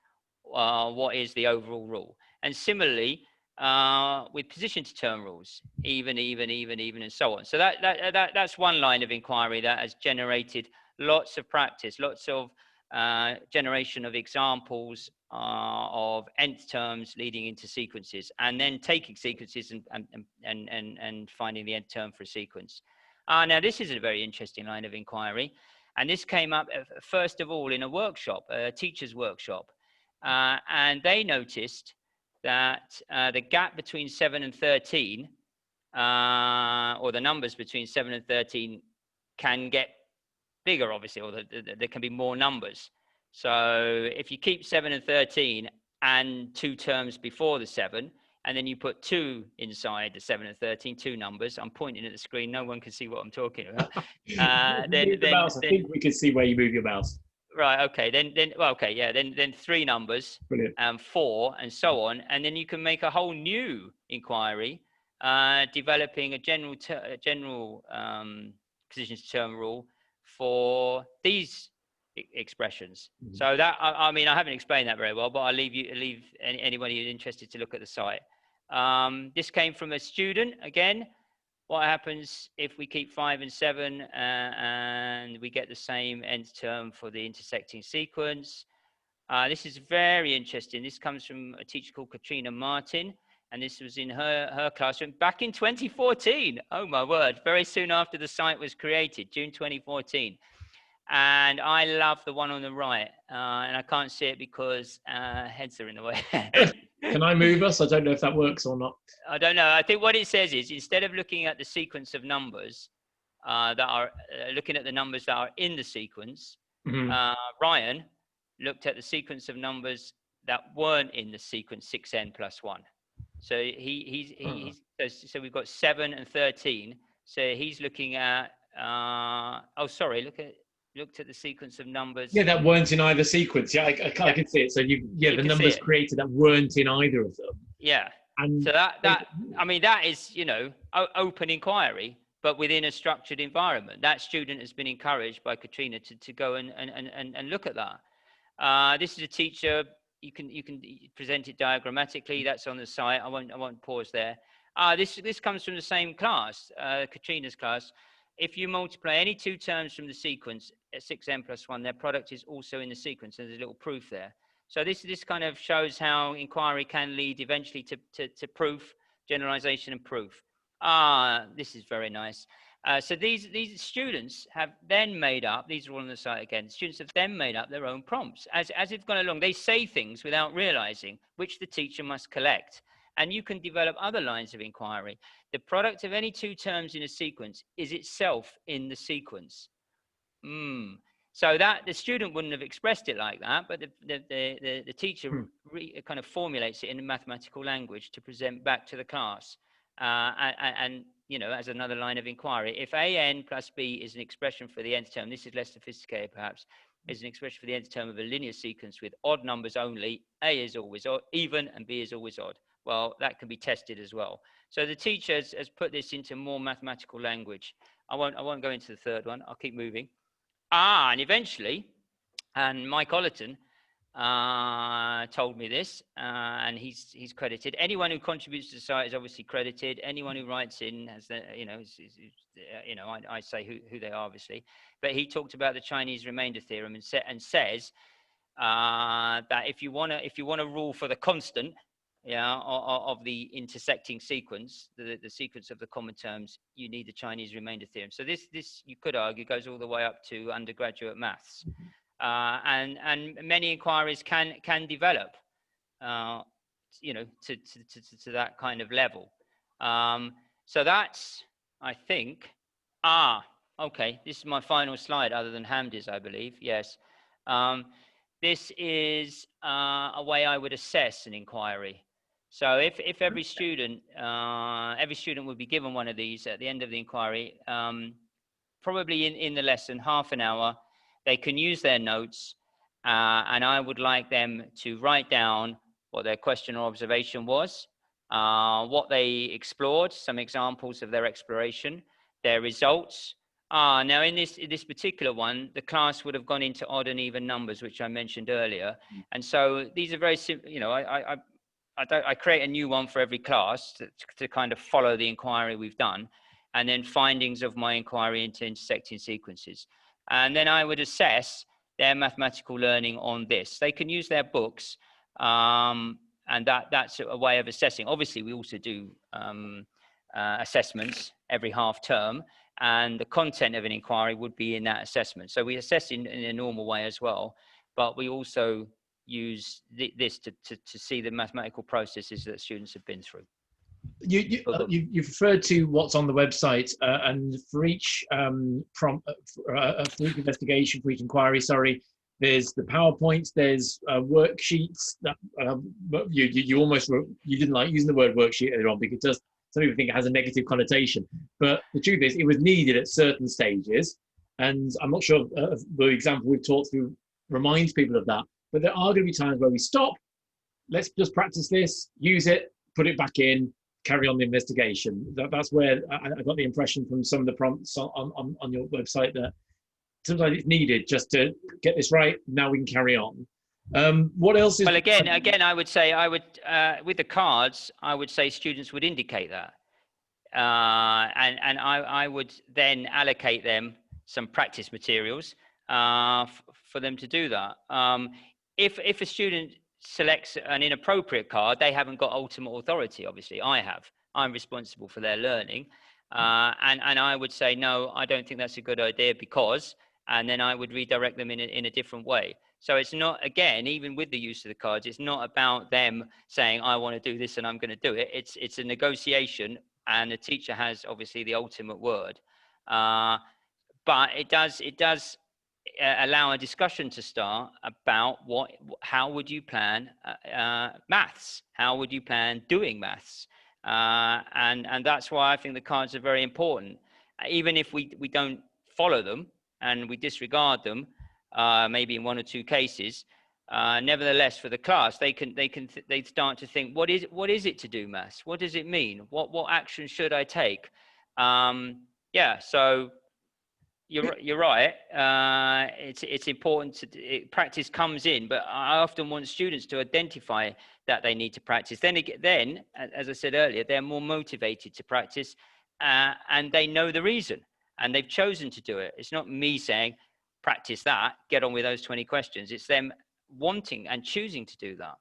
What is the overall rule? And similarly, with position-to-term rules, even, and so on. So that's one line of inquiry that has generated lots of practice, lots of generation of examples of nth terms leading into sequences, and then taking sequences and finding the nth term for a sequence. Now, this is a very interesting line of inquiry, and this came up first of all in a workshop, a teacher's workshop, and they noticed that the gap between 7 and 13, or the numbers between 7 and 13, can get bigger, obviously, or there can be more numbers. So if you keep 7 and 13 and two terms before the 7, and then you put 2 inside the 7 and 13, two numbers. I'm pointing at the screen. No one can see what I'm talking about. I think we can see where you move your mouse. Right. Okay. Then 3 numbers. Brilliant. And 4, and so on, and then you can make a whole new inquiry, developing a general position-to-term rule for these expressions. Mm-hmm. So that, I mean, I haven't explained that very well, but I'll leave anybody who's interested to look at the site. This came from a student. Again, what happens if we keep 5 and 7 and we get the same nth term for the intersecting sequence? This is very interesting. This comes from a teacher called Katrina Martin, and this was in her classroom back in 2014. Oh my word, very soon after the site was created, June 2014. And I love the one on the right, and I can't see it because heads are in the way. Can I move us? I don't know if that works or not. I don't know. I think what it says is, instead of looking at the sequence of numbers that are looking at the numbers that are in the sequence, mm-hmm. Ryan looked at the sequence of numbers that weren't in the sequence 6n plus 1. So so we've got 7 and 13. So he's looking at looked at the sequence of numbers. Yeah, that weren't in either sequence. Yeah, I can see it. So the numbers created that weren't in either of them. Yeah. And so that is, open inquiry, but within a structured environment. That student has been encouraged by Katrina to go and look at that. This is a teacher. You can present it diagrammatically. That's on the site. I won't pause there. This comes from the same class, Katrina's class. If you multiply any two terms from the sequence, 6n plus 1, their product is also in the sequence. There's a little proof there. So this kind of shows how inquiry can lead eventually to proof, generalization, and proof. This is very nice. So these students have then made up, these are all on the site again, students have then made up their own prompts. As they've gone along, they say things without realizing, which the teacher must collect. And you can develop other lines of inquiry. The product of any two terms in a sequence is itself in the sequence. So that the student wouldn't have expressed it like that, but the teacher kind of formulates it in mathematical language to present back to the class. And as another line of inquiry, if an plus b is an expression for the nth term, this is less sophisticated perhaps, is an expression for the nth term of a linear sequence with odd numbers only, a is always even and b is always odd. well, that can be tested as well. So the teacher has put this into more mathematical language. I won't go into the third one. I'll keep moving. And eventually, and Mike Ollerton told me this, and he's credited. Anyone who contributes to the site is obviously credited. Anyone who writes in has the, I say who they are, obviously. But he talked about the Chinese remainder theorem and says that if you want to rule for the constant, of the intersecting sequence, the sequence of the common terms, you need the Chinese remainder theorem. So this you could argue goes all the way up to undergraduate maths, and many inquiries can develop, to that kind of level. So that's, I think, okay. This is my final slide, other than Hamdi's, I believe. Yes. This is a way I would assess an inquiry. So if every student would be given one of these at the end of the inquiry, probably in the lesson, half an hour, they can use their notes, and I would like them to write down what their question or observation was, what they explored, some examples of their exploration, their results. Now in this particular one, the class would have gone into odd and even numbers, which I mentioned earlier. And so these are very simple. I create a new one for every class to kind of follow the inquiry we've done, and then findings of my inquiry into intersecting sequences. And then I would assess their mathematical learning on this. They can use their books, and that's a way of assessing. Obviously, we also do assessments every half term, and the content of an inquiry would be in that assessment. So we assess in a normal way as well, but we also use this to see the mathematical processes that students have been through. You've referred to what's on the website, and for each prompt, for each investigation, for each inquiry, sorry, there's the PowerPoints, there's worksheets. That you almost you didn't like using the word worksheet earlier on, because some people think it has a negative connotation. But the truth is, it was needed at certain stages, and I'm not sure the example we've talked through reminds people of that. But there are going to be times where we stop. Let's just practice this, use it, put it back in, carry on the investigation. That's where I got the impression from some of the prompts on your website that sometimes it's needed just to get this right. Now we can carry on. What else is? Well, again, I would say with the cards, I would say students would indicate that, and I would then allocate them some practice materials for them to do that. If a student selects an inappropriate card, they haven't got ultimate authority. Obviously, I have. I'm responsible for their learning, and I would say no, I don't think that's a good idea because, and then I would redirect them in a different way. So it's not, again, even with the use of the cards, it's not about them saying I want to do this and I'm going to do it. It's a negotiation, and the teacher has obviously the ultimate word. But it does allow a discussion to start about how would you plan maths? How would you plan doing maths? And that's why I think the cards are very important. Even if we don't follow them and we disregard them, maybe in one or two cases, nevertheless for the class they start to think, what is it to do maths? What does it mean? What action should I take? So you're right. It's important practice comes in, but I often want students to identify that they need to practice. Then, as I said earlier, they're more motivated to practice, and they know the reason, and they've chosen to do it. It's not me saying, practice that, get on with those 20 questions. It's them wanting and choosing to do that.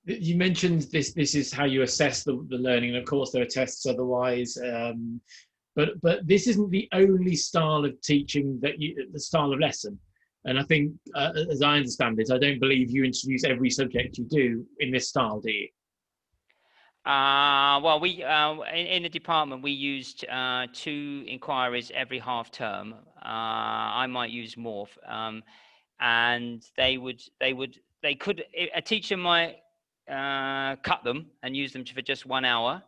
You mentioned this is how you assess the learning, and of course there are tests otherwise. But this isn't the only style of teaching the style of lesson. And I think, as I understand it, I don't believe you introduce every subject you do in this style, do you? Well, we in the department we used 2 inquiries every half term. I might use more, and a teacher might cut them and use them for just 1 hour,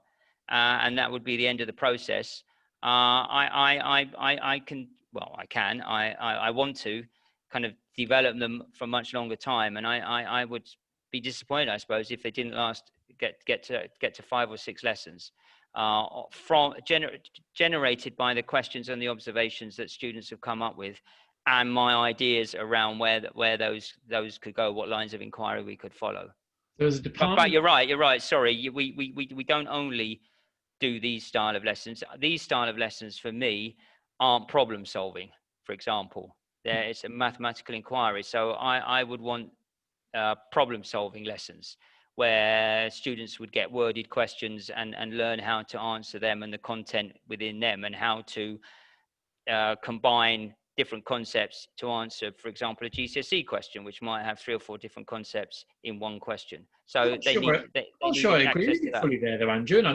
and that would be the end of the process. I want to kind of develop them for much longer time, and I would be disappointed, I suppose, if they didn't last get to 5 or 6 lessons generated by the questions and the observations that students have come up with, and my ideas around where those could go, what lines of inquiry we could follow. There's a department. But you're right. Sorry, we don't only do these style of lessons. These style of lessons for me aren't problem solving, for example. It's a mathematical inquiry. So I would want problem solving lessons where students would get worded questions and learn how to answer them and the content within them, and how to combine different concepts to answer, for example, a GCSE question, which might have 3 or 4 different concepts in one question. So I agree with you fully there, Andrew. And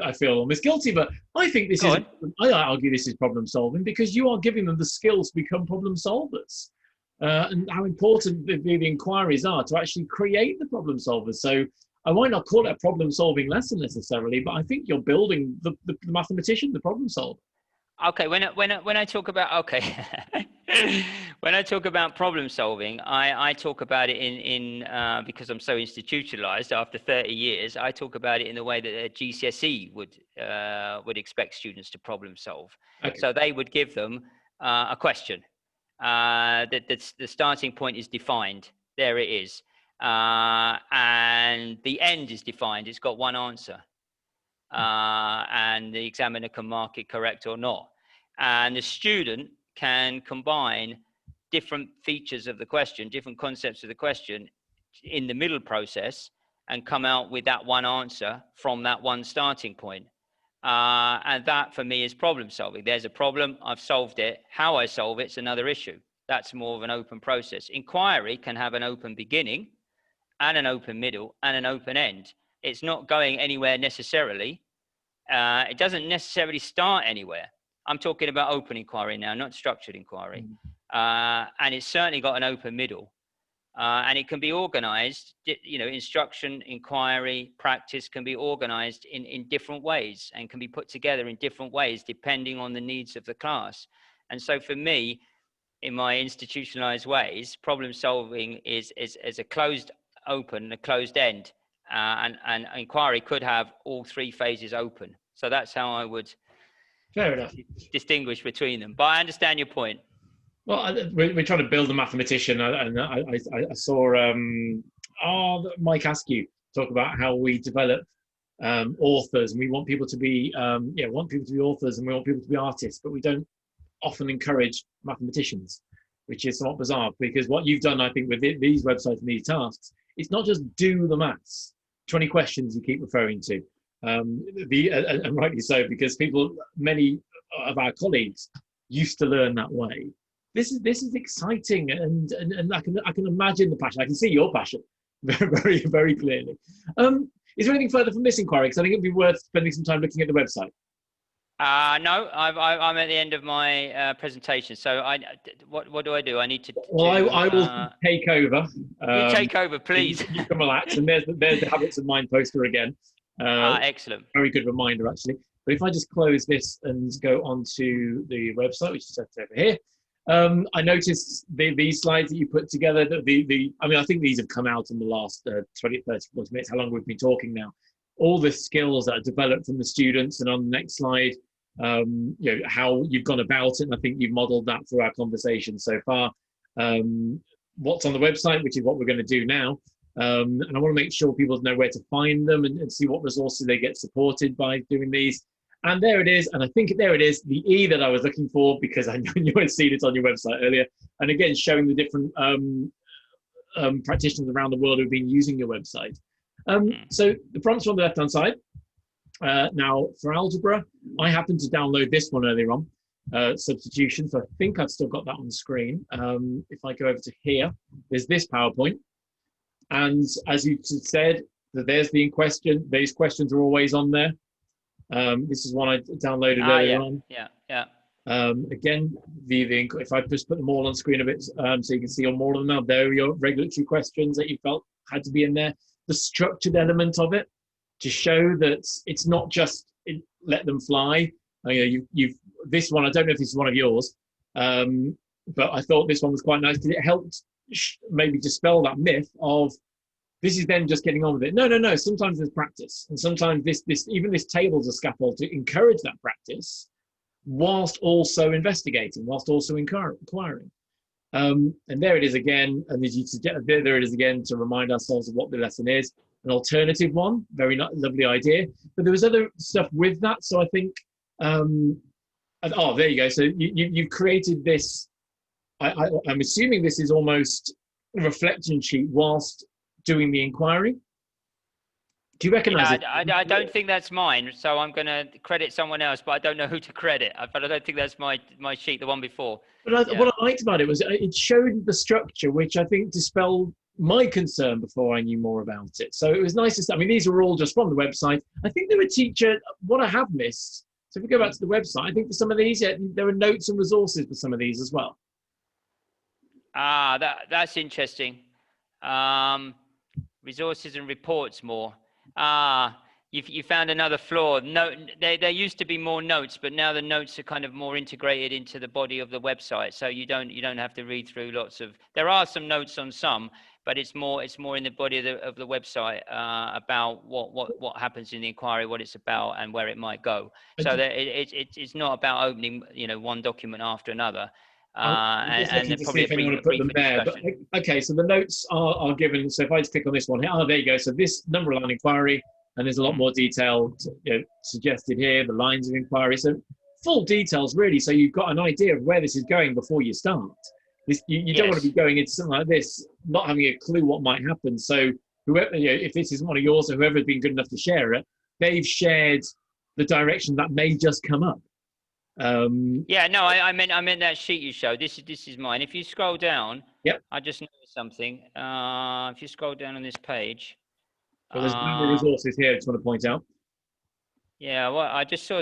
I feel almost guilty, but I think this is. I argue this is problem solving, because you are giving them the skills to become problem solvers, and how important the inquiries are to actually create the problem solvers. So I might not call it a problem solving lesson necessarily, but I think you're building the mathematician, the problem solver. Okay, when I talk about when I talk about problem solving, I talk about it in because I'm so institutionalized after 30 years, I talk about it in the way that a GCSE would expect students to problem solve. Okay. So they would give them a question. The starting point is defined. There it is, and the end is defined. It's got one answer. And the examiner can mark it correct or not. And the student can combine different features of the question, different concepts of the question in the middle process, and come out with that one answer from that one starting point. And that for me is problem solving. There's a problem, I've solved it. How I solve it's another issue. That's more of an open process. Inquiry can have an open beginning and an open middle and an open end. It's not going anywhere necessarily. It doesn't necessarily start anywhere. I'm talking about open inquiry now, not structured inquiry. And it's certainly got an open middle. And it can be organized, instruction, inquiry, practice can be organized in different ways and can be put together in different ways depending on the needs of the class. And so for me, in my institutionalized ways, problem solving is a closed open and a closed end. And inquiry could have all 3 phases open. So that's how I would distinguish between them. But I understand your point. Well, we're trying to build a mathematician, and I saw Mike Askew talk about how we develop authors, and we want people to be authors, and we want people to be artists, but we don't often encourage mathematicians, which is somewhat bizarre, because what you've done, I think, with these websites and these tasks, it's not just do the maths. 20 questions you keep referring to, and rightly so, because many of our colleagues used to learn that way. This is exciting, and I can imagine the passion. I can see your passion very, very clearly. Is there anything further from this inquiry? Because I think it'd be worth spending some time looking at the website. No, I'm at the end of my presentation. So what do I do? I need to. Well, I will take over. You take over, please. You can relax, and there's the Habits of Mind poster again. Excellent. Very good reminder, actually. But if I just close this and go onto the website, which is set over here, I noticed these slides that you put together. I think these have come out in the last 20, 30, 40 minutes. How long we've been talking now? All the skills that are developed from the students, and on the next slide, how you've gone about it. And I think you've modeled that through our conversation so far. What's on the website, which is what we're going to do now. And I want to make sure people know where to find them and see what resources they get supported by doing these. And there it is. And I think there it is, the E that I was looking for, because I knew you had seen it on your website earlier. And again, showing the different practitioners around the world who've been using your website. So the prompts on the left-hand side. Now, for algebra, I happened to download this one earlier on, substitution. So I think I've still got that on the screen. If I go over to here, there's this PowerPoint. And as you said, there's the question. These questions are always on there. This is one I downloaded earlier on. Yeah. Again, if I just put them all on screen a bit, so you can see all of them now, there are your regulatory questions that you felt had to be in there. The structured element of it, to show that it's not just let them fly. You've this one, I don't know if this is one of yours, but I thought this one was quite nice because it helped maybe dispel that myth of this is then just getting on with it. No, no, no. Sometimes there's practice, and sometimes even this table's a scaffold to encourage that practice, whilst also investigating, whilst also inquiring. And there it is again. And as you suggest, there it is again to remind ourselves of what the lesson is. An alternative one, very lovely idea. But there was other stuff with that. So I think, there you go. So you've created this. I'm assuming this is almost a reflection sheet whilst doing the inquiry. Do you recognise it? I don't think that's mine, so I'm going to credit someone else, but I don't know who to credit. But I don't think that's my sheet, the one before. But what I liked about it was it showed the structure, which I think dispelled my concern before I knew more about it. So it was nice to see. I mean, these were all just from the website. I think they were what I have missed. So if we go back to the website, I think for some of these, there are notes and resources for some of these as well. That's interesting. Resources and reports more. You found another flaw. No, there used to be more notes, but now the notes are kind of more integrated into the body of the website. So you don't have to read through lots of. There are some notes on some, but it's more in the body of the website about what happens in the inquiry, what it's about, and where it might go. So that it's not about opening one document after another. And probably if anyone put them there. But, okay, so the notes are given. So if I just click on this one here, there you go. So this number line inquiry, and there's a lot more detail suggested here. The lines of inquiry, so full details really. So you've got an idea of where this is going before you start. You don't want to be going into something like this not having a clue what might happen. So whoever, if this isn't one of yours, or whoever's been good enough to share it, they've shared the direction that may just come up. I meant that sheet you showed. This is mine. If you scroll down, I just noticed something. If you scroll down on this page, there's a number of resources here I just want to point out. Yeah, well, I just saw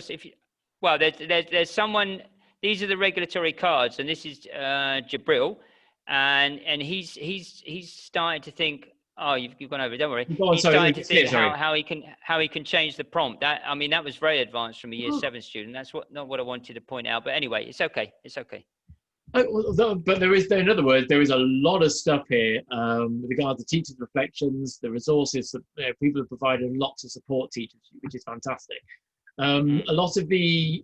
there's someone. These are the regulatory cards, and this is Jabril, and he's starting to think. Oh, you've gone over it. Don't worry. He's starting to think how he can change the prompt. That was very advanced from a year 7 student. That's not what I wanted to point out. But anyway, it's okay. It's okay. But in other words, there is a lot of stuff here with regard to teachers' reflections, the resources that people have provided, lots of support teachers, which is fantastic. A lot of the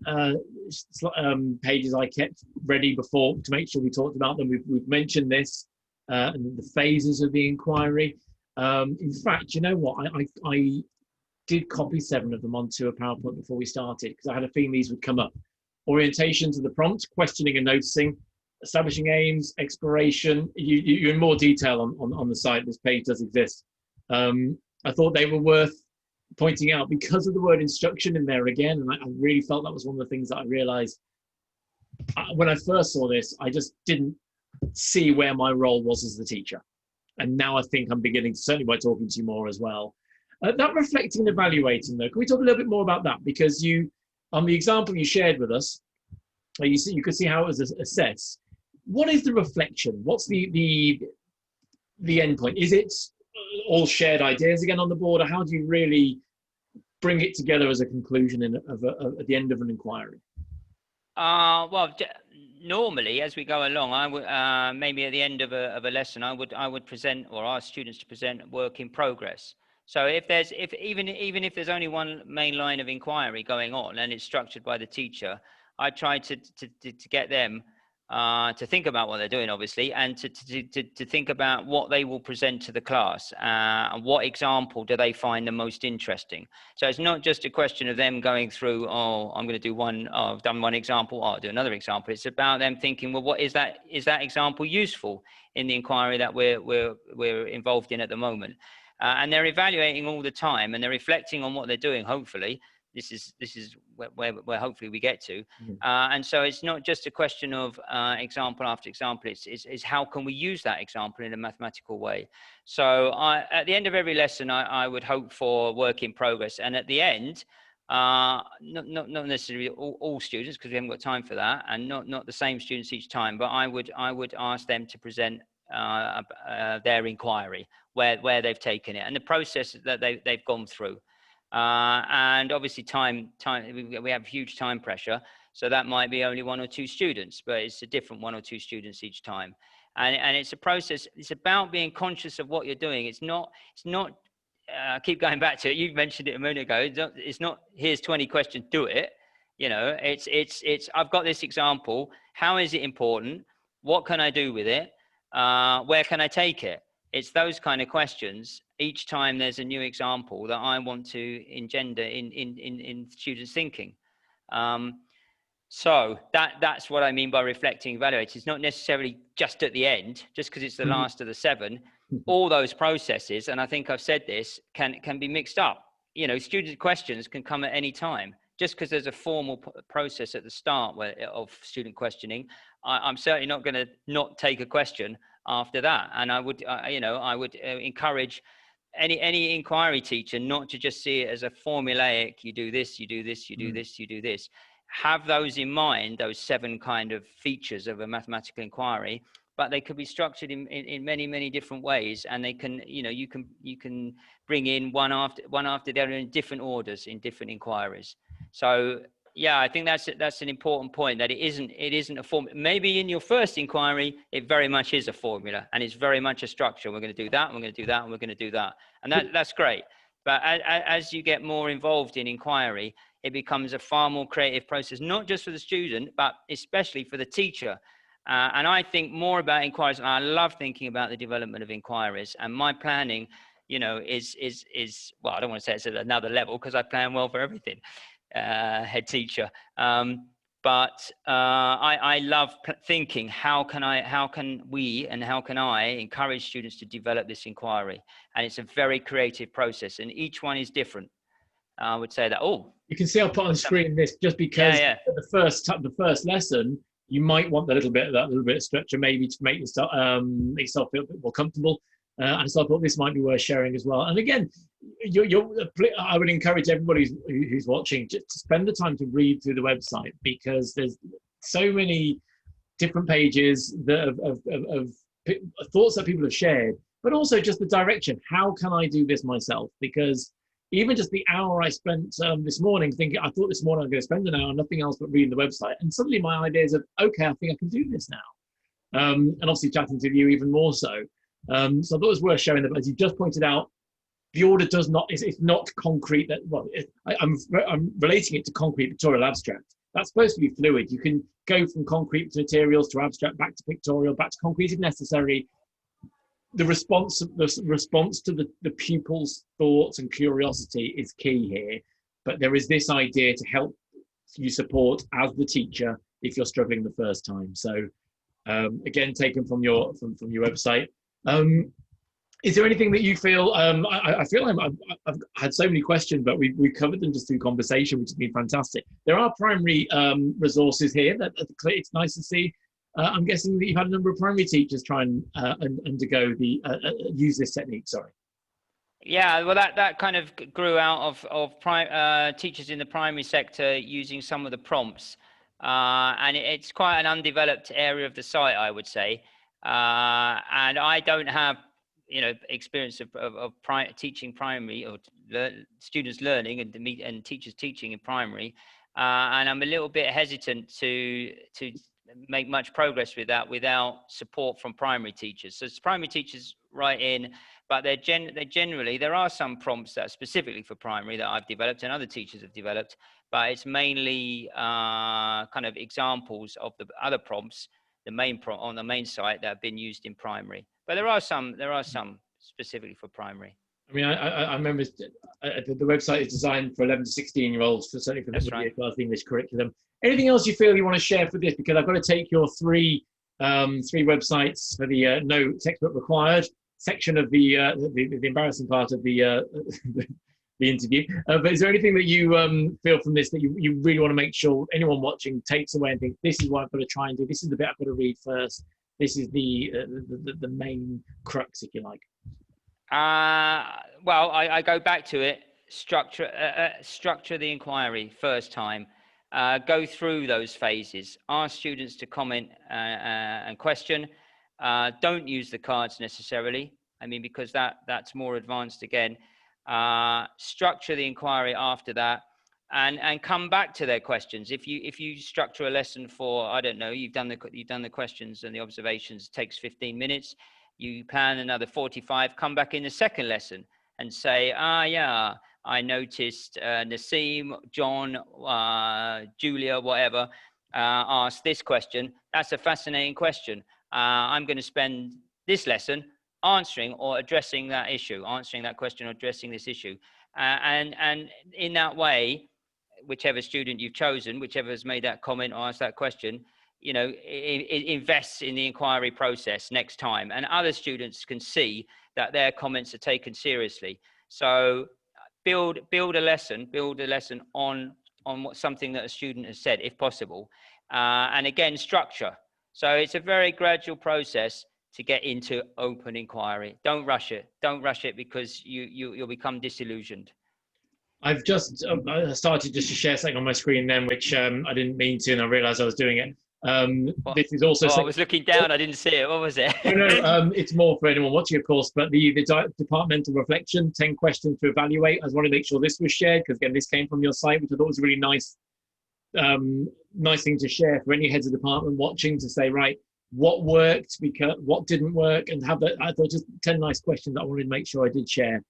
pages I kept ready before to make sure we talked about them. We've mentioned this and the phases of the inquiry. In fact, you know what? I did copy 7 of them onto a PowerPoint before we started because I had a feeling these would come up. Orientation to the prompt, questioning and noticing, establishing aims, exploration. You're in more detail on the site. This page does exist. I thought they were worth pointing out because of the word instruction in there again, and I really felt that was one of the things that I realized when I first saw this. I just didn't see where my role was as the teacher, and now I think I'm beginning to, certainly by talking to you more as well. That reflecting and evaluating, though, can we talk a little bit more about that? Because on the example you shared with us, you could see how it was assessed. What is the reflection? What's the end point? Is it all shared ideas again on the board, or how do you really bring it together as a conclusion at the end of an inquiry? Normally, as we go along, I would maybe at the end of a lesson, I would present or ask students to present work in progress. So even if there's only one main line of inquiry going on and it's structured by the teacher, I try to get them to think about what they're doing, obviously, and to think about what they will present to the class and what example do they find the most interesting. So it's not just a question of them going through, I'm going to do one, I've done one example, I'll do another example. It's about them thinking, well, what is that example useful in the inquiry that we're involved in at the moment? And they're evaluating all the time, and they're reflecting on what they're doing. Hopefully, this is where hopefully we get to. And so it's not just a question of example after example. It's how can we use that example in a mathematical way. So at the end of every lesson, I would hope for work in progress, and at the end, not necessarily all students, because we haven't got time for that, and not the same students each time, but I would ask them to present their inquiry, where they've taken it and the process that they've gone through. And obviously time, we have huge time pressure. So that might be only 1 or 2 students, but it's a different 1 or 2 students each time. And it's a process. It's about being conscious of what you're doing. It's not I keep going back to it. You mentioned it a minute ago. It's not here's 20 questions, do it. You know, it's I've got this example. How is it important? What can I do with it? Where can I take it? It's those kind of questions. Each time there's a new example that I want to engender in students' thinking. So that's what I mean by reflecting, evaluate. It's not necessarily just at the end, just because it's the last of the 7. All those processes, and I think I've said this, can be mixed up. You know, student questions can come at any time. Just because there's a formal process at the start of student questioning, I'm certainly not going to not take a question after that. And I would, I would encourage any inquiry teacher not to just see it as a formulaic, you do this, you do this, you do this, you do this. Have those in mind, those 7 kind of features of a mathematical inquiry, but they could be structured in many, many different ways. And they can, you can bring in one after the other in different orders, in different inquiries. So yeah, I think that's an important point, that it isn't a form. Maybe in your first inquiry, it very much is a formula, and it's very much a structure. We're going to do that, and we're going to do that, and we're going to do that. And that's great. But as you get more involved in inquiry, it becomes a far more creative process, not just for the student, but especially for the teacher. And I think more about inquiries, and I love thinking about the development of inquiries. And my planning, is well, I don't want to say it's at another level, because I plan well for everything, head teacher. But I love thinking, how can we and how can I encourage students to develop this inquiry? And it's a very creative process, and each one is different. I would say that. Oh, you can see I'll put on screen this just because the first lesson, you might want that little bit of structure, maybe to make yourself feel a bit more comfortable. And so I thought this might be worth sharing as well. And again, I would encourage everybody who's watching to spend the time to read through the website, because there's so many different pages of thoughts that people have shared, but also just the direction. How can I do this myself? Because even just the hour I spent this morning thinking, I thought this morning I'm going to spend an hour, nothing else but reading the website. And suddenly my ideas of, okay, I think I can do this now. And obviously chatting to you even more so. So I thought it was worth showing that, as you just pointed out, the order does not, it's not concrete. I'm relating it to concrete pictorial abstract. That's supposed to be fluid. You can go from concrete materials to abstract, back to pictorial, back to concrete if necessary. The response to the pupil's thoughts and curiosity is key here. But there is this idea to help you support as the teacher if you're struggling the first time. So again, taken from your website. Is there anything that you feel? I feel I've had so many questions, but we've covered them just through conversation, which has been fantastic. There are primary resources here that it's nice to see. I'm guessing that you've had a number of primary teachers try and undergo use this technique. Sorry. Yeah, well, that kind of grew out of teachers in the primary sector using some of the prompts, and it's quite an undeveloped area of the site, I would say. And I don't have, experience of teaching primary or students learning and teachers teaching in primary, and I'm a little bit hesitant to make much progress with that without support from primary teachers. So primary teachers write in, but they generally, there are some prompts that are specifically for primary that I've developed and other teachers have developed, but it's mainly kind of examples of the other prompts, the main prompt on the main site, that have been used in primary. But there are some specifically for primary. I mean, I remember the website is designed for 11 to 16-year-olds, certainly for the year class English curriculum. Anything else you feel you want to share for this? Because I've got to take your three websites for the no textbook required section of the embarrassing part of the interview. But is there anything that you feel from this that you really want to make sure anyone watching takes away and thinks, this is what I've got to try and do, this is the bit I've got to read first, this is the main crux, if you like? Well, I go back to it. Structure the inquiry first time. Go through those phases. Ask students to comment and question. Don't use the cards necessarily. I mean, because that's more advanced again. Structure the inquiry after that. and come back to their questions. If you structure a lesson for, I don't know, you've done the questions and the observations, it takes 15 minutes. You plan another 45. Come back in the second lesson and say, yeah, I noticed Nassim, John, Julia, whatever, asked this question. That's a fascinating question. I'm going to spend this lesson answering or addressing that issue, answering that question or addressing this issue. And in that way, whichever student you've chosen, whichever has made that comment or asked that question, you know, it invests in the inquiry process next time, and other students can see that their comments are taken seriously. So build a lesson on something that a student has said, if possible, and again, structure. So it's a very gradual process to get into open inquiry. Don't rush it. Don't rush it, because you'll become disillusioned. I've just started just to share something on my screen then, which I didn't mean to, and I realised I was doing it. This is also. I was looking down. I didn't see it. What was it? No, it's more for anyone watching, of course. But the departmental reflection, 10 questions to evaluate. I just want to make sure this was shared, because again, this came from your site, which I thought was a really nice thing to share for any heads of department watching, to say, right, what worked, because what didn't work, and have that. I thought just 10 nice questions that I wanted to make sure I did share,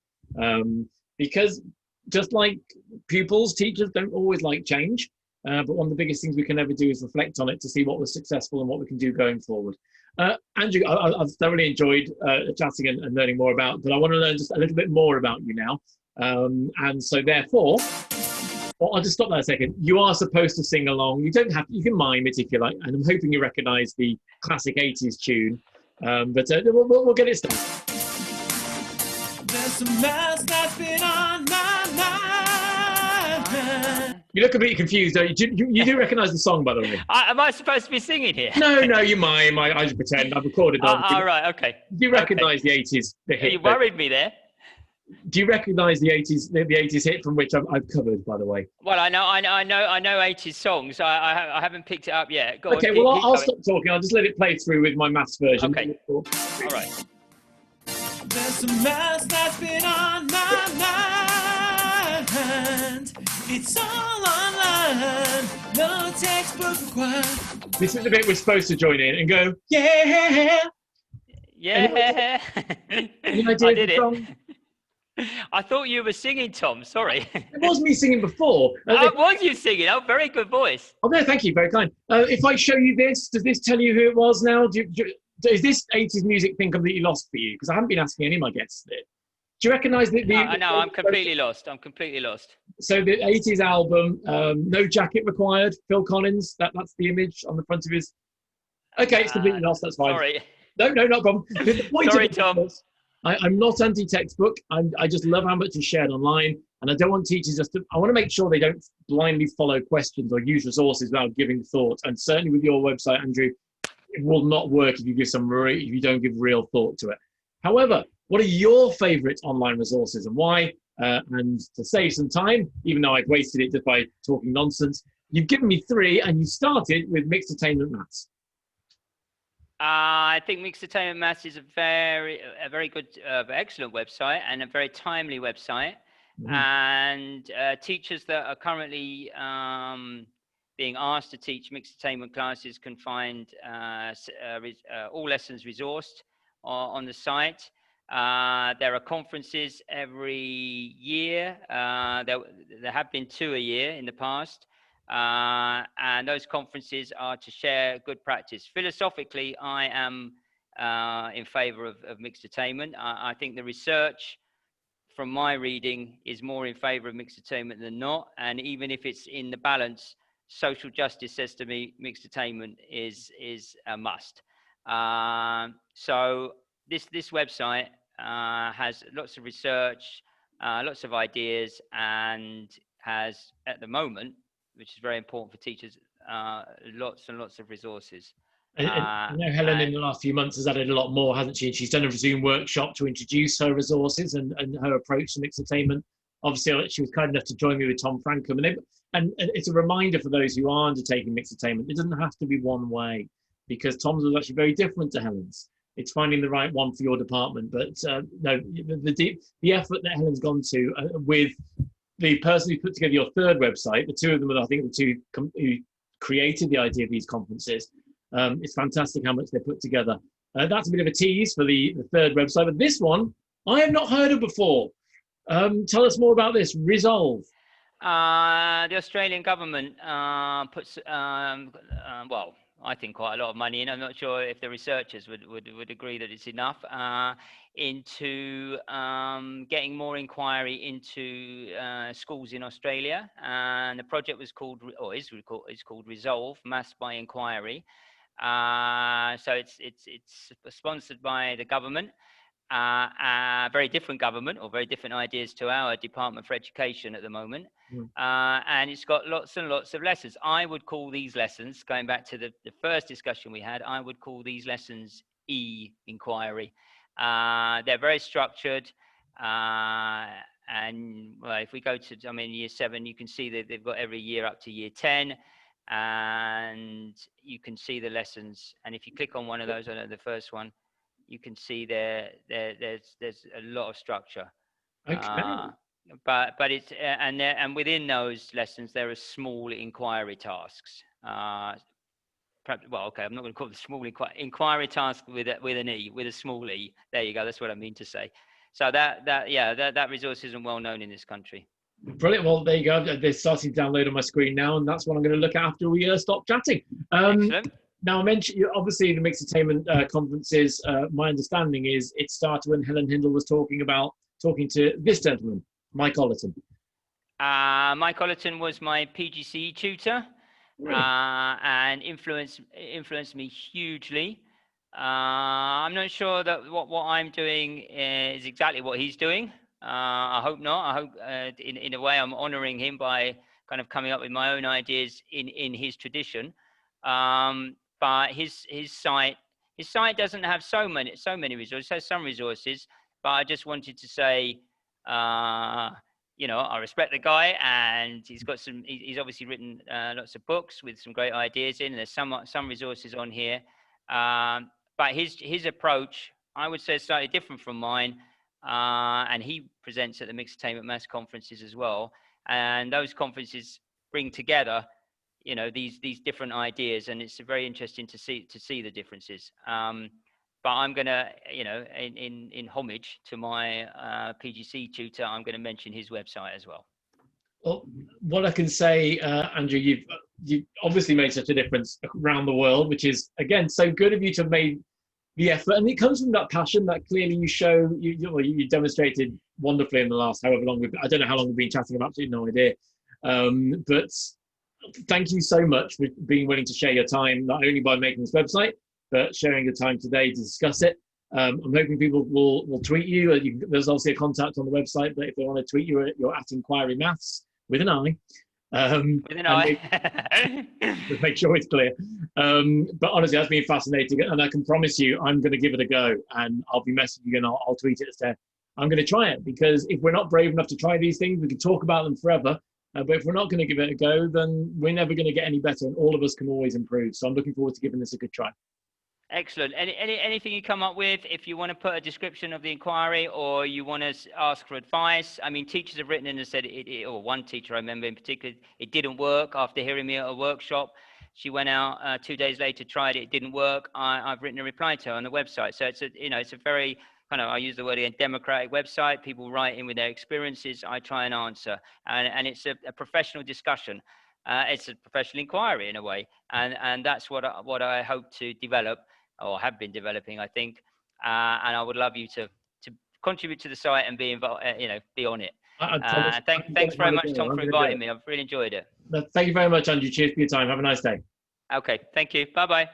because just like pupils, teachers don't always like change, but one of the biggest things we can ever do is reflect on it to see what was successful and what we can do going forward. Andrew, I've thoroughly enjoyed chatting and learning more about, but I want to learn just a little bit more about you now. And so therefore, I'll just stop there a second. You are supposed to sing along. You don't have to, you can mime it if you like, and I'm hoping you recognise the classic 80s tune, but we'll get it started. There's some maths that's been on my mind. You look a bit confused, don't you? You do recognise the song, by the way. Am I supposed to be singing here? No, you mime. I just pretend. I've recorded it. All right, okay. Do you recognise the 80s? The hit? You worried me there. Do you recognise the 80s? The 80s hit from which I've covered, by the way. Well, I know 80s songs. I haven't picked it up yet. Go okay, on, I'll stop talking. I'll just let it play through with my maths version. Okay. All right. There's some maths that's been on my mind. It's all online, no textbook required. This is the bit we're supposed to join in and go, yeah. Yeah. Any idea I did it. Song? I thought you were singing, Tom. Sorry. It was me singing before. Was you singing? Oh, very good voice. Oh, no, thank you. Very kind. If I show you this, does this tell you who it was now? Is this 80s music thing completely lost for you? Because I haven't been asking any of my guests it. Do you recognise the No, I'm completely lost. I'm completely lost. So the 80s album, No Jacket Required, Phil Collins, that's the image on the front of his... Okay, it's completely lost, that's fine. Sorry. No problem. The point Sorry, of it Tom. is, I'm not anti-textbook. I just love how much is shared online. And I don't want teachers I want to make sure they don't blindly follow questions or use resources without giving thought. And certainly with your website, Andrew, it will not work if you don't give real thought to it. However, what are your favourite online resources and why? And to save some time, even though I've wasted it just by talking nonsense, you've given me 3, and you started with Mixed Attainment Maths. I think Mixed Attainment Maths is a very good, excellent website, and a very timely website. Mm-hmm. And teachers that are currently being asked to teach mixed attainment classes can find all lessons resourced on the site. There are conferences every year. There have been 2 a year in the past. And those conferences are to share good practice. Philosophically, I am in favor of mixed attainment. I think the research from my reading is more in favor of mixed attainment than not. And even if it's in the balance, social justice says to me mixed attainment is a must. So this website has lots of research, lots of ideas, and has at the moment, which is very important for teachers, lots and lots of resources. I know Helen in the last few months has added a lot more, hasn't she? She's done a Zoom workshop to introduce her resources and her approach to mixed attainment. Obviously, she was kind enough to join me with Tom Frankham. And it's a reminder for those who are undertaking mixed attainment, it doesn't have to be one way, because Tom's was actually very different to Helen's. It's finding the right one for your department. But no, the effort that Helen's gone to with the person who put together your third website, the two of them are, I think, the two who created the idea of these conferences. It's fantastic how much they put together. That's a bit of a tease for the third website, but this one I have not heard of before. Tell us more about this, Resolve. The Australian government puts, well, I think quite a lot of money in. I'm not sure if the researchers would agree that it's enough, into getting more inquiry into schools in Australia. And the project was called, or is called Resolve, Maths by Inquiry. So it's sponsored by the government. A very different government, or very different ideas to our Department for Education at the moment. And it's got lots and lots of lessons. I would call these lessons, going back to the first discussion we had, I would call these lessons e-inquiry. They're very structured. And well, if we go to, I mean, year 7, you can see that they've got every year up to year 10. And you can see the lessons. And if you click on one of those, I know the first one, you can see there's a lot of structure. Okay. But it's and within those lessons there are small inquiry tasks. Well, okay, I'm not going to call it small inquiry task with an e, with a small e. There you go. That's what I mean to say. So that resource isn't well known in this country. Brilliant. Well, there you go. They're starting to download on my screen now, and that's what I'm going to look at after we stop chatting. Excellent. Now, I mentioned, obviously, the Mixed Attainment conferences, my understanding is it started when Helen Hindle was talking to this gentleman, Mike Ollerton. Mike Ollerton was my PGCE tutor, and influenced me hugely. I'm not sure that what I'm doing is exactly what he's doing. I hope not. I hope in a way I'm honoring him by kind of coming up with my own ideas in his tradition. But his site doesn't have so many resources. It has some resources, but I just wanted to say, you know, I respect the guy, and he's obviously written lots of books with some great ideas in. And there's some resources on here, but his approach, I would say, is slightly different from mine. And he presents at the Mixed Attainment Maths conferences as well, and those conferences bring together, you know, these different ideas, and it's very interesting to see the differences. But I'm gonna, you know, in homage to my PGC tutor, I'm going to mention his website as well. Well, what I can say, Andrew, you've obviously made such a difference around the world, which is, again, so good of you to have made the effort, and it comes from that passion that clearly you show. You demonstrated wonderfully in the last however long I don't know how long we've been chatting. I've absolutely no idea, but thank you so much for being willing to share your time, not only by making this website, but sharing your time today to discuss it. I'm hoping people will tweet you. There's obviously a contact on the website, but if they want to tweet you, you're at Inquiry Maths with an I. With an I. Just make sure it's clear. But honestly, that's been fascinating, and I can promise you, I'm going to give it a go, and I'll be messaging you, and I'll tweet it instead. I'm going to try it, because if we're not brave enough to try these things, we can talk about them forever. But if we're not going to give it a go, then we're never going to get any better, and all of us can always improve. So I'm looking forward to giving this a good try. Excellent. Anything you come up with, if you want to put a description of the inquiry, or you want to ask for advice. I mean, teachers have written in and said, or one teacher I remember in particular, it didn't work after hearing me at a workshop. She went out 2 days later, tried it, it didn't work. I've written a reply to her on the website. So it's a very kind of, I use the word again, democratic website. People write in with their experiences. I try and answer, and it's a professional discussion. It's a professional inquiry in a way, and that's what I hope to develop, or have been developing, I think. And I would love you to contribute to the site and be involved, be on it. Thanks very much, Tom, for inviting me. I've really enjoyed it. Thank you very much, Andrew. Cheers for your time. Have a nice day. Okay, thank you. Bye-bye.